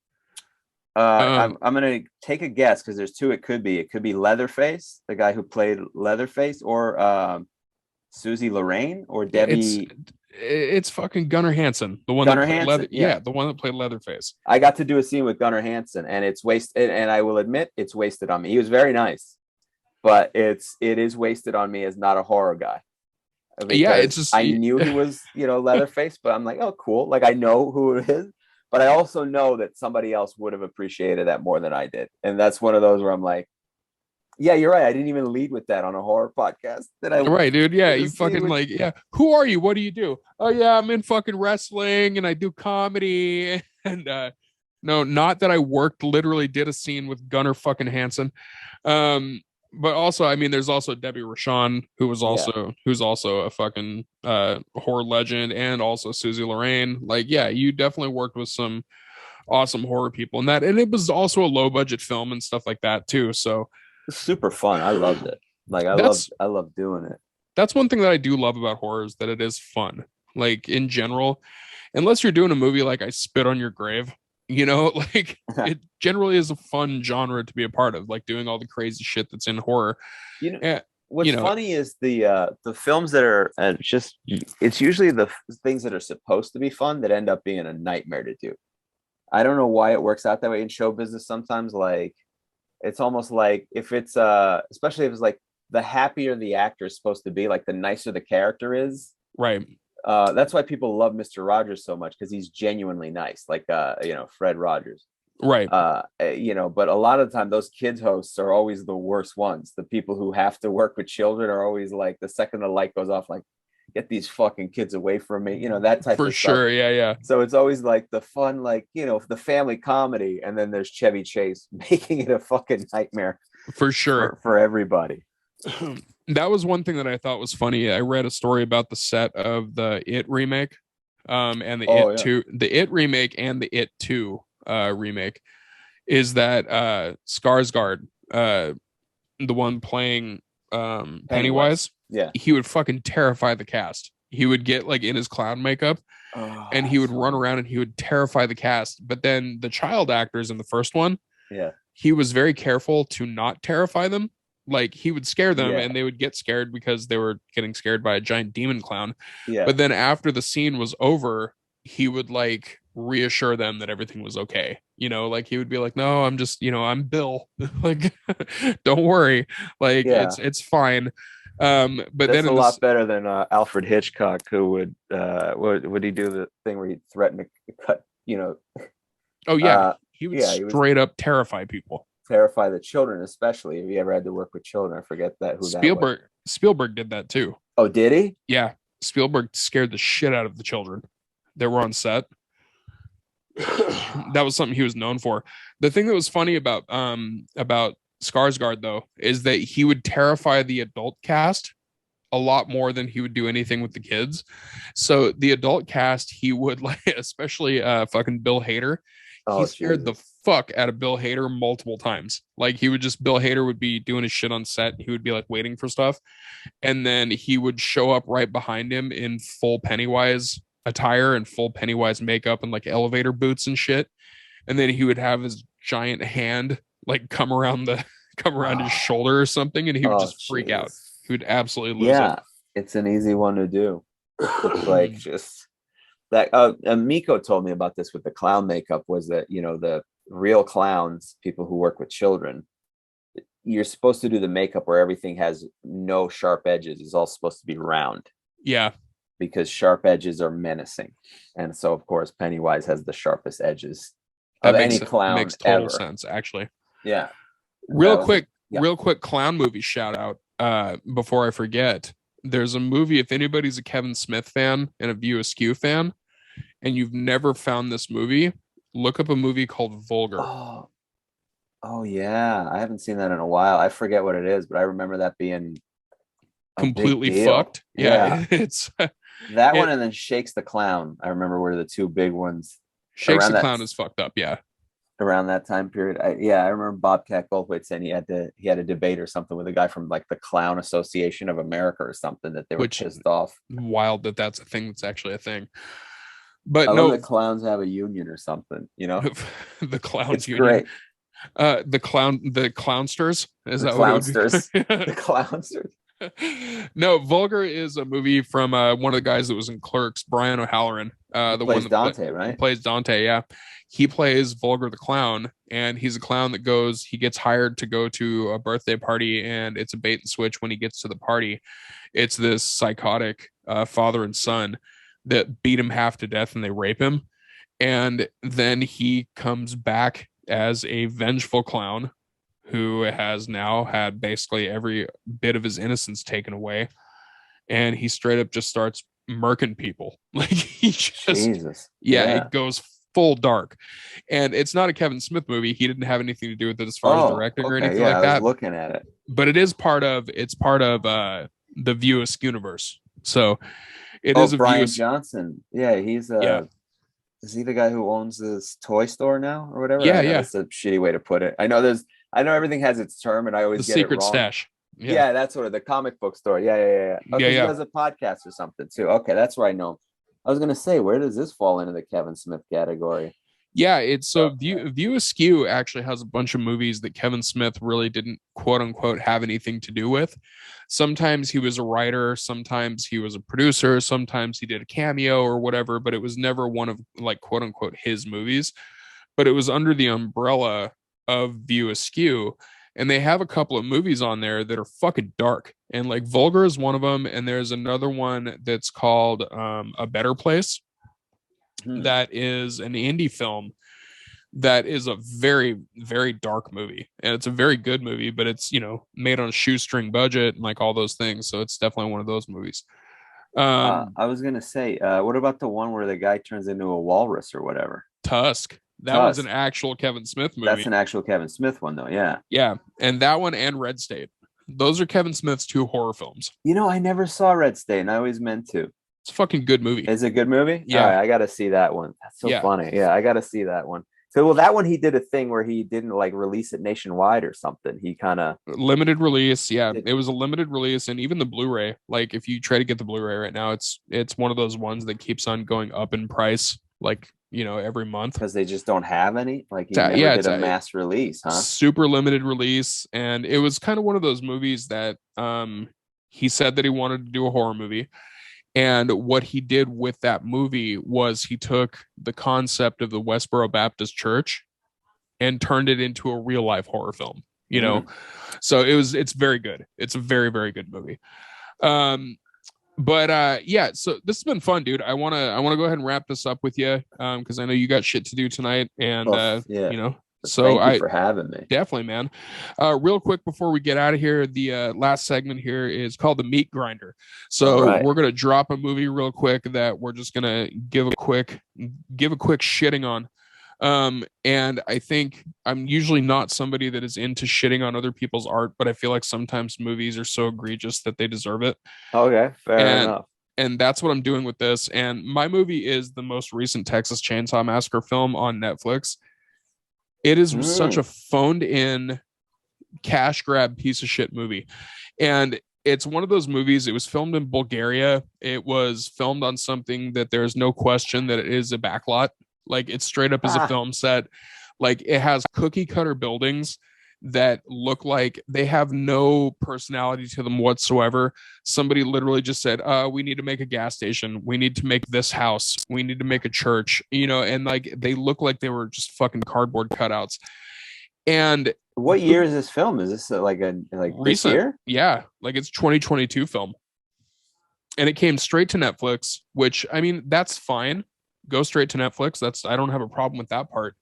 I'm gonna take a guess because there's two. It could be Leatherface, the guy who played Leatherface, or Susie Lorraine, or It's Debbie it's fucking Gunnar Hansen, the one that Gunnar played Hansen. Yeah, the one that played Leatherface. I got to do a scene with Gunnar Hansen, and it's wasted. And I will admit, it's wasted on me. He was very nice, but it is wasted on me as not a horror guy, Yeah, it's because just I knew he was, Leatherface, but I'm like, oh, cool. Like I know who it is, but I also know that somebody else would have appreciated that more than I did. And that's one of those where I'm like, yeah, you're right. I didn't even lead with that on a horror podcast. That I right, dude. Yeah, did a you scene fucking with- like, yeah. Who are you? What do you do? Oh yeah, I'm in fucking wrestling and I do comedy. And no, not that I literally did a scene with Gunnar fucking Hansen. But also, I mean, there's also Debbie Rochon, Yeah. who's also a fucking horror legend, and also Susie Lorraine. Like, yeah, you definitely worked with some awesome horror people in that, and it was also a low budget film and stuff like that too. So Super fun. I loved it. Like that's I love doing it. that's one thing that I do love about horror is that it is fun. Like in general, unless you're doing a movie like I Spit on Your Grave, like it generally is a fun genre to be a part of, like doing all the crazy shit that's in horror. You know, Yeah, what's funny is the films that are, and it's usually the things that are supposed to be fun that end up being a nightmare to do. I don't know why it works out that way in show business sometimes. Like it's almost like if it's especially if it's like the happier the actor is supposed to be, like the nicer the character is. right. That's why people love Mr. Rogers so much, because he's genuinely nice, like Fred Rogers. Right. But a lot of the time those kids hosts are always the worst ones. The people who have to work with children are always like, the second the light goes off, like, get these fucking kids away from me, that type For of sure. stuff. Yeah. So it's always like the fun, like, the family comedy, and then there's Chevy Chase making it a fucking nightmare For sure. for everybody. That was one thing that I thought was funny. I read a story about the set of the It remake, and the It 2, the It remake and the It 2 remake, is that Skarsgård, the one playing Pennywise, Yeah. he would fucking terrify the cast. He would get like in his clown makeup, and he would run around and he would terrify the cast. But then the child actors in the first one, yeah, he was very careful to not terrify them. Like he would scare them, Yeah. and they would get scared because they were getting scared by a giant demon clown. yeah. But then after the scene was over, he would like reassure them that everything was okay. Like he would be like, no, I'm just, I'm Bill. Like, don't worry. Like Yeah. it's fine. But That's then a lot better than Alfred Hitchcock, who would he do the thing where he'd threaten to cut, oh yeah, he would yeah, he was- straight up terrify people. terrify the children, especially if you ever had to work with children. I forget that who that was. Spielberg did that too. Oh, did he? Yeah, Spielberg scared the shit out of the children that were on set. That was something he was known for. The thing that was funny about Skarsgård though is that he would terrify the adult cast a lot more than he would do anything with the kids. So the adult cast, he would like, especially fucking Bill Hader. He Oh, scared the Jesus. fuck out of Bill Hader multiple times. Like he would just Bill Hader would be doing his shit on set. He would be like waiting for stuff, and then he would show up right behind him in full Pennywise attire and full Pennywise makeup and like elevator boots and shit. And then he would have his giant hand like come around his shoulder or something, and he would Oh, just freak out. Jesus. He would absolutely lose Yeah, it's an easy one to do. It's like just that. And Miko told me about this with the clown makeup, was that, the real clowns, people who work with children, you're supposed to do the makeup where everything has no sharp edges. It's all supposed to be round. Yeah. Because sharp edges are menacing. And so, of course, Pennywise has the sharpest edges of any clown makes total ever. sense, actually. Yeah. Real quick clown movie shout out before I forget. There's a movie, if anybody's a Kevin Smith fan and a View Askew fan, and you've never found this movie, look up a movie called Vulgar. Oh yeah, I haven't seen that in a while. I forget what it is, but I remember that being completely fucked. Yeah. It's that one, and then Shakes the Clown. I remember were the two big ones. Shakes the Clown is fucked up. Yeah. Around that time period. I remember Bobcat Goldthwait saying he had a debate or something with a guy from like the Clown Association of America or something, that they were pissed off. Wild that's a thing that's actually a thing. But I love that clowns have a union or something, the clowns it's union. Great. The clownsters, is that clownsters? The clownsters. No, Vulgar is a movie from one of the guys that was in Clerks, Brian O'Halloran. The plays one that Dante, right? Plays Dante, yeah. He plays Vulgar the clown, and he's a clown that he gets hired to go to a birthday party, and it's a bait and switch when he gets to the party. It's this psychotic father and son that beat him half to death and they rape him. And then he comes back as a vengeful clown who has now had basically every bit of his innocence taken away, and he straight up just starts murking people. Like he just, Jesus. Yeah, it goes full dark. And it's not a Kevin Smith movie. He didn't have anything to do with it as far as directing or anything like that. I was looking at it, but it is part of the View Askew universe. So it is a Brian Johnson. Yeah, he's Is he the guy who owns this toy store now or whatever? Yeah, That's a shitty way to put it. I know everything has its term, and I always get secret it wrong. Stash. Yeah, that's sort of the comic book store. Yeah. He does a podcast or something too. Okay, that's where I know. I was gonna say, where does this fall into the Kevin Smith category? Yeah, it's so View Askew actually has a bunch of movies that Kevin Smith really didn't quote unquote have anything to do with. Sometimes he was a writer, sometimes he was a producer, sometimes he did a cameo or whatever, but it was never one of like quote unquote his movies. But it was under the umbrella of View Askew, and they have a couple of movies on there that are fucking dark, and like Vulgar is one of them, and there's another one that's called A Better Place. That is an indie film that is a very, very dark movie, and it's a very good movie, but it's made on a shoestring budget and like all those things, so it's definitely one of those movies. I was gonna say, what about the one where the guy turns into a walrus or whatever? Tusk. That was an actual Kevin Smith movie. That's an actual Kevin Smith one, though. Yeah, and that one and Red State, those are Kevin Smith's two horror films. I never saw Red State, and I always meant to. It's a fucking good movie. Is it a good movie? Yeah. All right, I got to see that one. That's so funny. Yeah, I got to see that one. So, well, that one he did a thing where he didn't like release it nationwide or something. He kind of limited release. Yeah, it was a limited release, and even the Blu-ray. Like, if you try to get the Blu-ray right now, it's one of those ones that keeps on going up in price. Like every month because they just don't have any. Like he never did a mass release, huh? Super limited release, and it was kind of one of those movies that he said that he wanted to do a horror movie. And what he did with that movie was he took the concept of the Westboro Baptist Church and turned it into a real life horror film, So it's very good. It's a very, very good movie. But so this has been fun, dude. I want to go ahead and wrap this up with you because I know you got shit to do tonight, and so thank you for having me. Definitely, man. Real quick before we get out of here, the last segment here is called the Meat Grinder. So we're gonna drop a movie real quick that we're just gonna give a quick shitting on. And I think I'm usually not somebody that is into shitting on other people's art, but I feel like sometimes movies are so egregious that they deserve it. Okay, fair And enough. and that's what I'm doing with this. And my movie is the most recent Texas Chainsaw Massacre film on Netflix. It is such a Mm. phoned in cash grab piece of shit movie. And it's one of those movies. It was filmed in Bulgaria. It was filmed on something that there's no question that it is a backlot. Like it straight up is a Ah, film set. Like it has cookie cutter buildings that look like they have no personality to them whatsoever. Somebody literally just said, we need to make a gas station. We need to make this house. We need to make a church, and like they look like they were just fucking cardboard cutouts. And what year is this film? Is this like this recent, year? yeah, like it's 2022 film. And it came straight to Netflix, which I mean, that's fine. Go straight to Netflix. I don't have a problem with that part.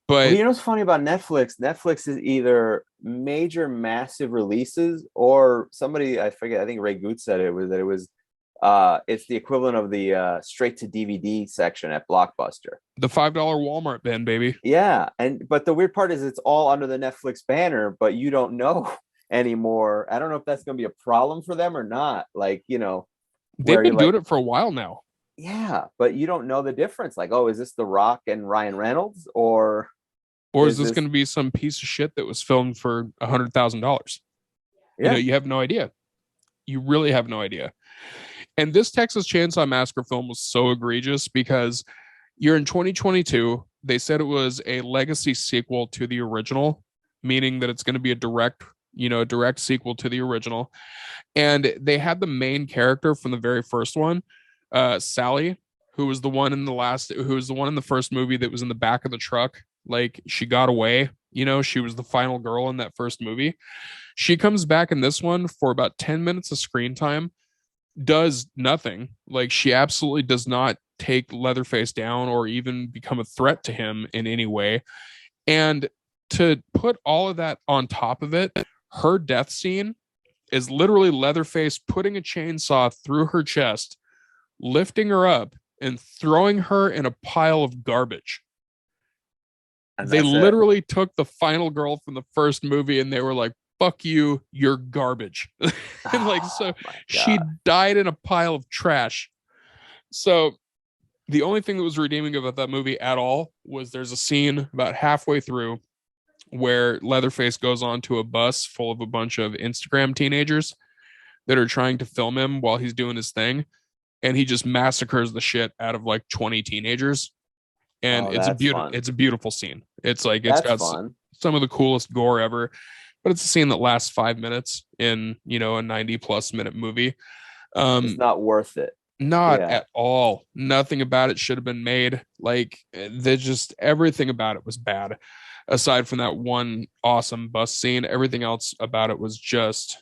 Well, But you know what's funny about Netflix? Netflix is either major, massive releases, or somebody, I forget, I think Ray Goots said it's the equivalent of the straight to DVD section at Blockbuster. the $5 Walmart bin, baby. Yeah, but the weird part is it's all under the Netflix banner, but you don't know anymore. I don't know if that's going to be a problem for them or not. Like, They've where you're been like, doing it for a while now. yeah, but you don't know the difference. Like, oh, is this The Rock and Ryan Reynolds, or Or is is this this? going to be some piece of shit that was filmed for $100,000? Yeah, You have no idea. You really have no idea. And this Texas Chainsaw Massacre film was so egregious because you're in 2022. They said it was a legacy sequel to the original, meaning that it's going to be a direct sequel to the original. And they had the main character from the very first one, Sally, who was the one in the first movie that was in the back of the truck. Like she got away, she was the final girl in that first movie. She comes back in this one for about 10 minutes of screen time, does nothing. Like she absolutely does not take Leatherface down or even become a threat to him in any way. And to put all of that on top of it, her death scene is literally Leatherface putting a chainsaw through her chest, lifting her up, and throwing her in a pile of garbage. and They that's it. literally took the final girl from the first movie and they were like, fuck you, you're garbage. And like, so Oh my she God. died in a pile of trash. So the only thing that was redeeming about that movie at all was there's a scene about halfway through where Leatherface goes onto a bus full of a bunch of Instagram teenagers that are trying to film him while he's doing his thing. And he just massacres the shit out of like 20 teenagers. And Oh, that's fun. it's a beautiful scene. It's like it's That's got fun. some of the coolest gore ever, but it's a scene that lasts 5 minutes in a 90 plus minute movie. It's Um, not worth it. not Yeah. at all. Nothing about it should have been made. Like they just everything about it was bad. Aside from that one awesome bus scene, everything else about it was just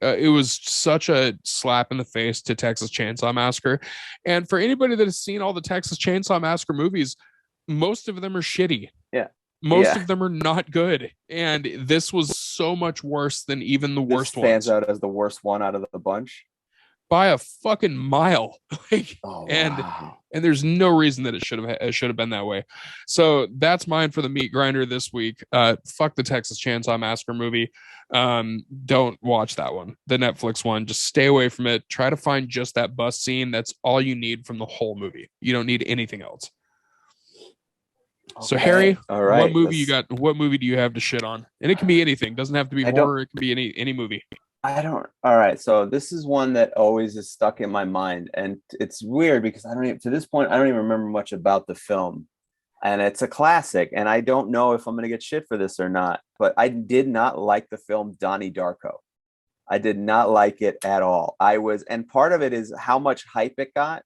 it was such a slap in the face to Texas Chainsaw Massacre. And for anybody that has seen all the Texas Chainsaw Massacre movies, most of them are shitty. Yeah. Most Yeah. of them are not good. And this was so much worse than even the This worst stands ones out as the worst one out of the bunch. by a fucking mile. Like, Oh, and wow. there's no reason that it should have been that way. So that's mine for the meat grinder this week. Fuck the Texas Chainsaw Massacre movie. Don't watch that one. The Netflix one. Just stay away from it. Try to find just that bus scene. That's all you need from the whole movie. You don't need anything else. So Okay. Harry, All what right. movie you got? What movie do you have to shit on? And it can be anything. Doesn't have to be I don't horror. It can be any movie. I don't. All right. So this is one that always is stuck in my mind, and it's weird because I don't even, to this point, I don't even remember much about the film, and it's a classic, and I don't know if I'm going to get shit for this or not, but I did not like the film Donnie Darko. I did not like it at all. And part of it is how much hype it got.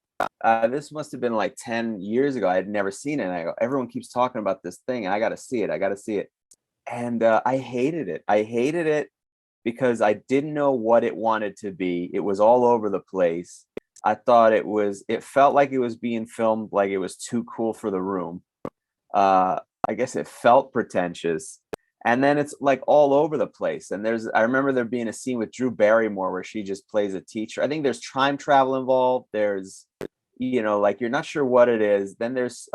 This must have been like 10 years ago. I had never seen it. And I go, everyone keeps talking about this thing. I got to see it. I got to see it. And I hated it. I hated it because I didn't know what it wanted to be. It was all over the place. I thought it felt like it was being filmed like it was too cool for the room. I guess it felt pretentious. And then it's like all over the place. And I remember there being a scene with Drew Barrymore where she just plays a teacher. I think there's time travel involved. There's, like you're not sure what it is. Then there's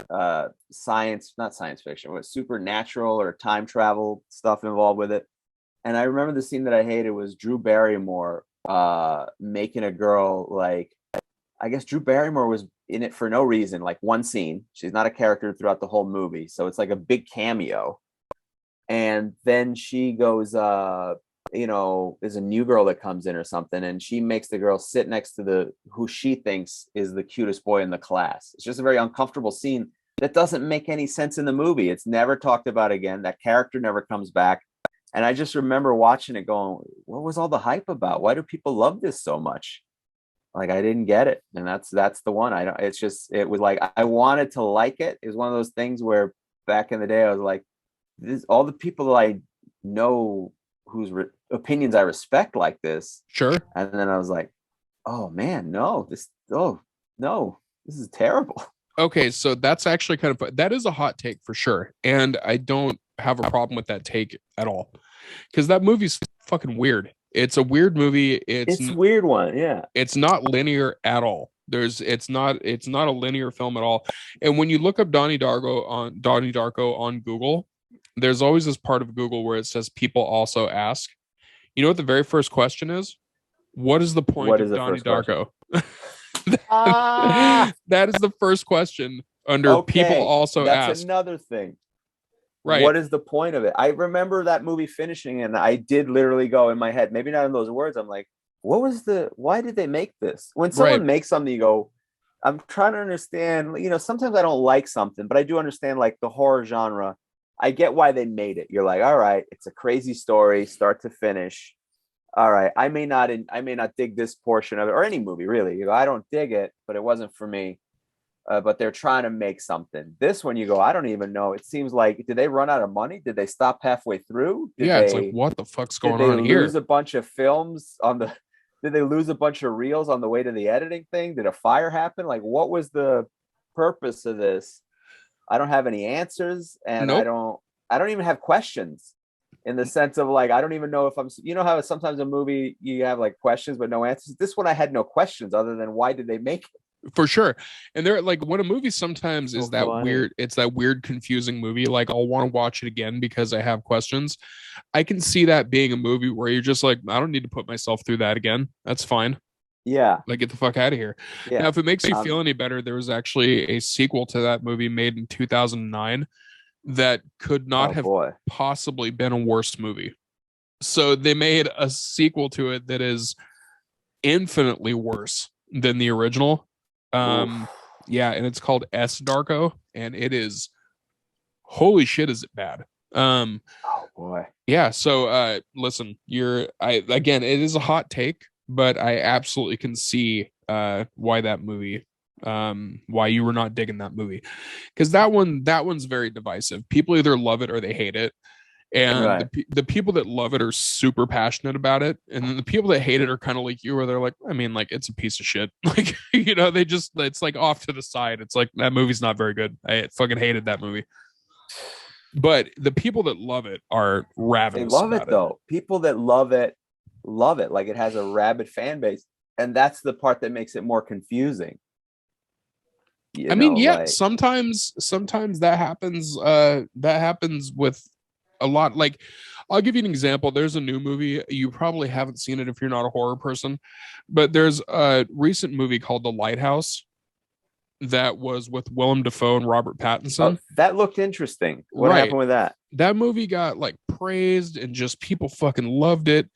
not science fiction, but supernatural or time travel stuff involved with it. And I remember the scene that I hated was Drew Barrymore making a girl, like, I guess Drew Barrymore was in it for no reason, like one scene. She's not a character throughout the whole movie, so it's like a big cameo. And then she goes, there's a new girl that comes in or something, and she makes the girl sit next to who she thinks is the cutest boy in the class. It's just a very uncomfortable scene that doesn't make any sense in the movie. It's never talked about again. That character never comes back. And I just remember watching it going, what was all the hype about? Why do people love this so much? Like, I didn't get it. And that's the one. It was like, I wanted to like it. It was one of those things where back in the day, I was like, all the people that I know whose opinions I respect like this. Sure. And then I was like, oh man, no, this is terrible. Okay, so that's actually that is a hot take for sure. And I don't have a problem with that take at all. Because that movie's fucking weird. It's a weird movie. It's a weird one, yeah. It's not linear at all. It's not a linear film at all. And when you look up Donnie Darko on Google, there's always this part of Google where it says people also ask. You know what the very first question is? What is the point of Donnie Darko? That is the first question under people also ask. That's another thing. Right. What is the point of it? I remember that movie finishing and I did literally go in my head, maybe not in those words. I'm like, why did they make this? When someone makes something, you go, I'm trying to understand, sometimes I don't like something, but I do understand like the horror genre. I get why they made it. You're like, all right, it's a crazy story, start to finish. All right, I may not dig this portion of it, or any movie really. I don't dig it, but it wasn't for me. But they're trying to make something. This one, you go, I don't even know. It seems like, did they run out of money? Did they stop halfway through? It's like, what the fuck's going on here? Did they lose a bunch of films did they lose a bunch of reels on the way to the editing thing? Did a fire happen? Like, what was the purpose of this? I don't have any answers, and nope. I don't even have questions, in the sense of like, I don't even know if I'm, how sometimes a movie you have like questions but no answers. This one I had no questions other than why did they make it? For sure. And they're like, when a movie sometimes is that weird, it's that weird, confusing movie. Like, I'll want to watch it again because I have questions. I can see that being a movie where you're just like, I don't need to put myself through that again. That's fine. Yeah. Like, get the fuck out of here. Yeah. Now, if it makes you feel any better, there was actually a sequel to that movie made in 2009 that could not have possibly been a worse movie. So they made a sequel to it that is infinitely worse than the original. Yeah, and it's called S Darko, and it is, holy shit, is it bad. Oh boy. Yeah, so listen, again, it is a hot take, but I absolutely can see why that movie, why you were not digging that movie, because that one's very divisive. People either love it or they hate it, and the people that love it are super passionate about it, and then the people that hate it are kind of like you, where they're like, I mean, like, it's a piece of shit. Like, they just, it's like off to the side. It's like, that movie's not very good. I fucking hated that movie. But the people that love it are ravenous. They love it though. People that love it. Like, it has a rabid fan base, and that's the part that makes it more confusing. Sometimes that happens. That happens with a lot. Like, I'll give you an example. There's a new movie. You probably haven't seen it if you're not a horror person, but there's a recent movie called The Lighthouse that was with Willem Dafoe and Robert Pattinson. Oh, that looked interesting. What happened with that? That movie got like praised and just people fucking loved it.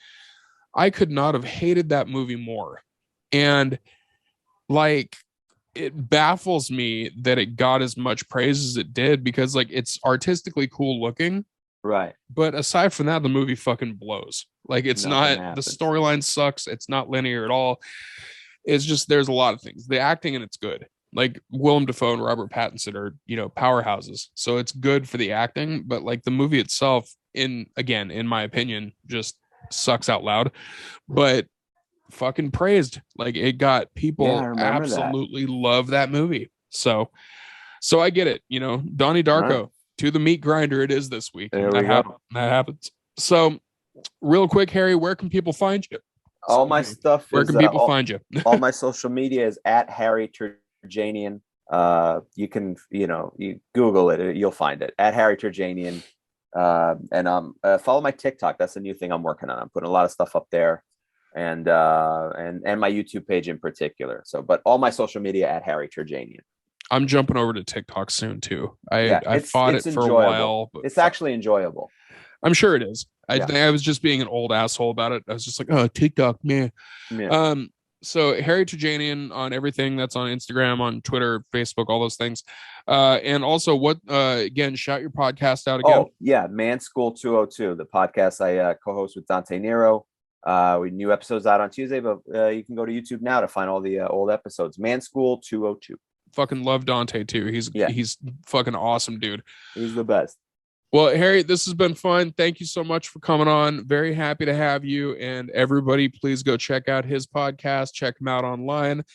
I could not have hated that movie more. And like, it baffles me that it got as much praise as it did, because like, it's artistically cool looking. Right. But aside from that, the movie fucking blows. Like, it's Nothing not, happens. the storyline sucks. It's not linear at all. It's just, there's a lot of things. The acting, and it's good. Like, Willem Dafoe and Robert Pattinson are, powerhouses. So it's good for the acting, but like, the movie itself, in my opinion, just sucks out loud. But fucking praised. Like, it got people absolutely love that movie. So I get it. Donnie Darko. To the meat grinder it is this week. That happens. So real quick, Harry, where can people find you? All my stuff where can people find you? All my social media is at Harry Terjanian. You can, you Google it, you'll find it at Harry Terjanian. And follow my TikTok. That's a new thing I'm working on. I'm putting a lot of stuff up there, and my YouTube page in particular. So, but all my social media at Harry Terjanian. I'm jumping over to TikTok soon too. I fought it for enjoyable. a while, but it's actually enjoyable. I'm sure it is. I think I was just being an old asshole about it. I was just like, oh, TikTok, man. Yeah. So Harry Terjanian on everything that's on Instagram, on Twitter, Facebook, all those things. And also again, shout your podcast out again. Oh yeah. Man School 202, the podcast I co-host with Dante Nero. We new episodes out on Tuesday, but you can go to YouTube now to find all the old episodes. Man School 202. Fucking love Dante too. He's fucking awesome, dude. He's the best. Well, Harry, this has been fun. Thank you so much for coming on. Very happy to have you. And everybody, please go check out his podcast. Check him out online.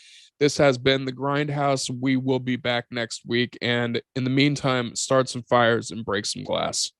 This has been the Grindhouse. We will be back next week. And in the meantime, start some fires and break some glass.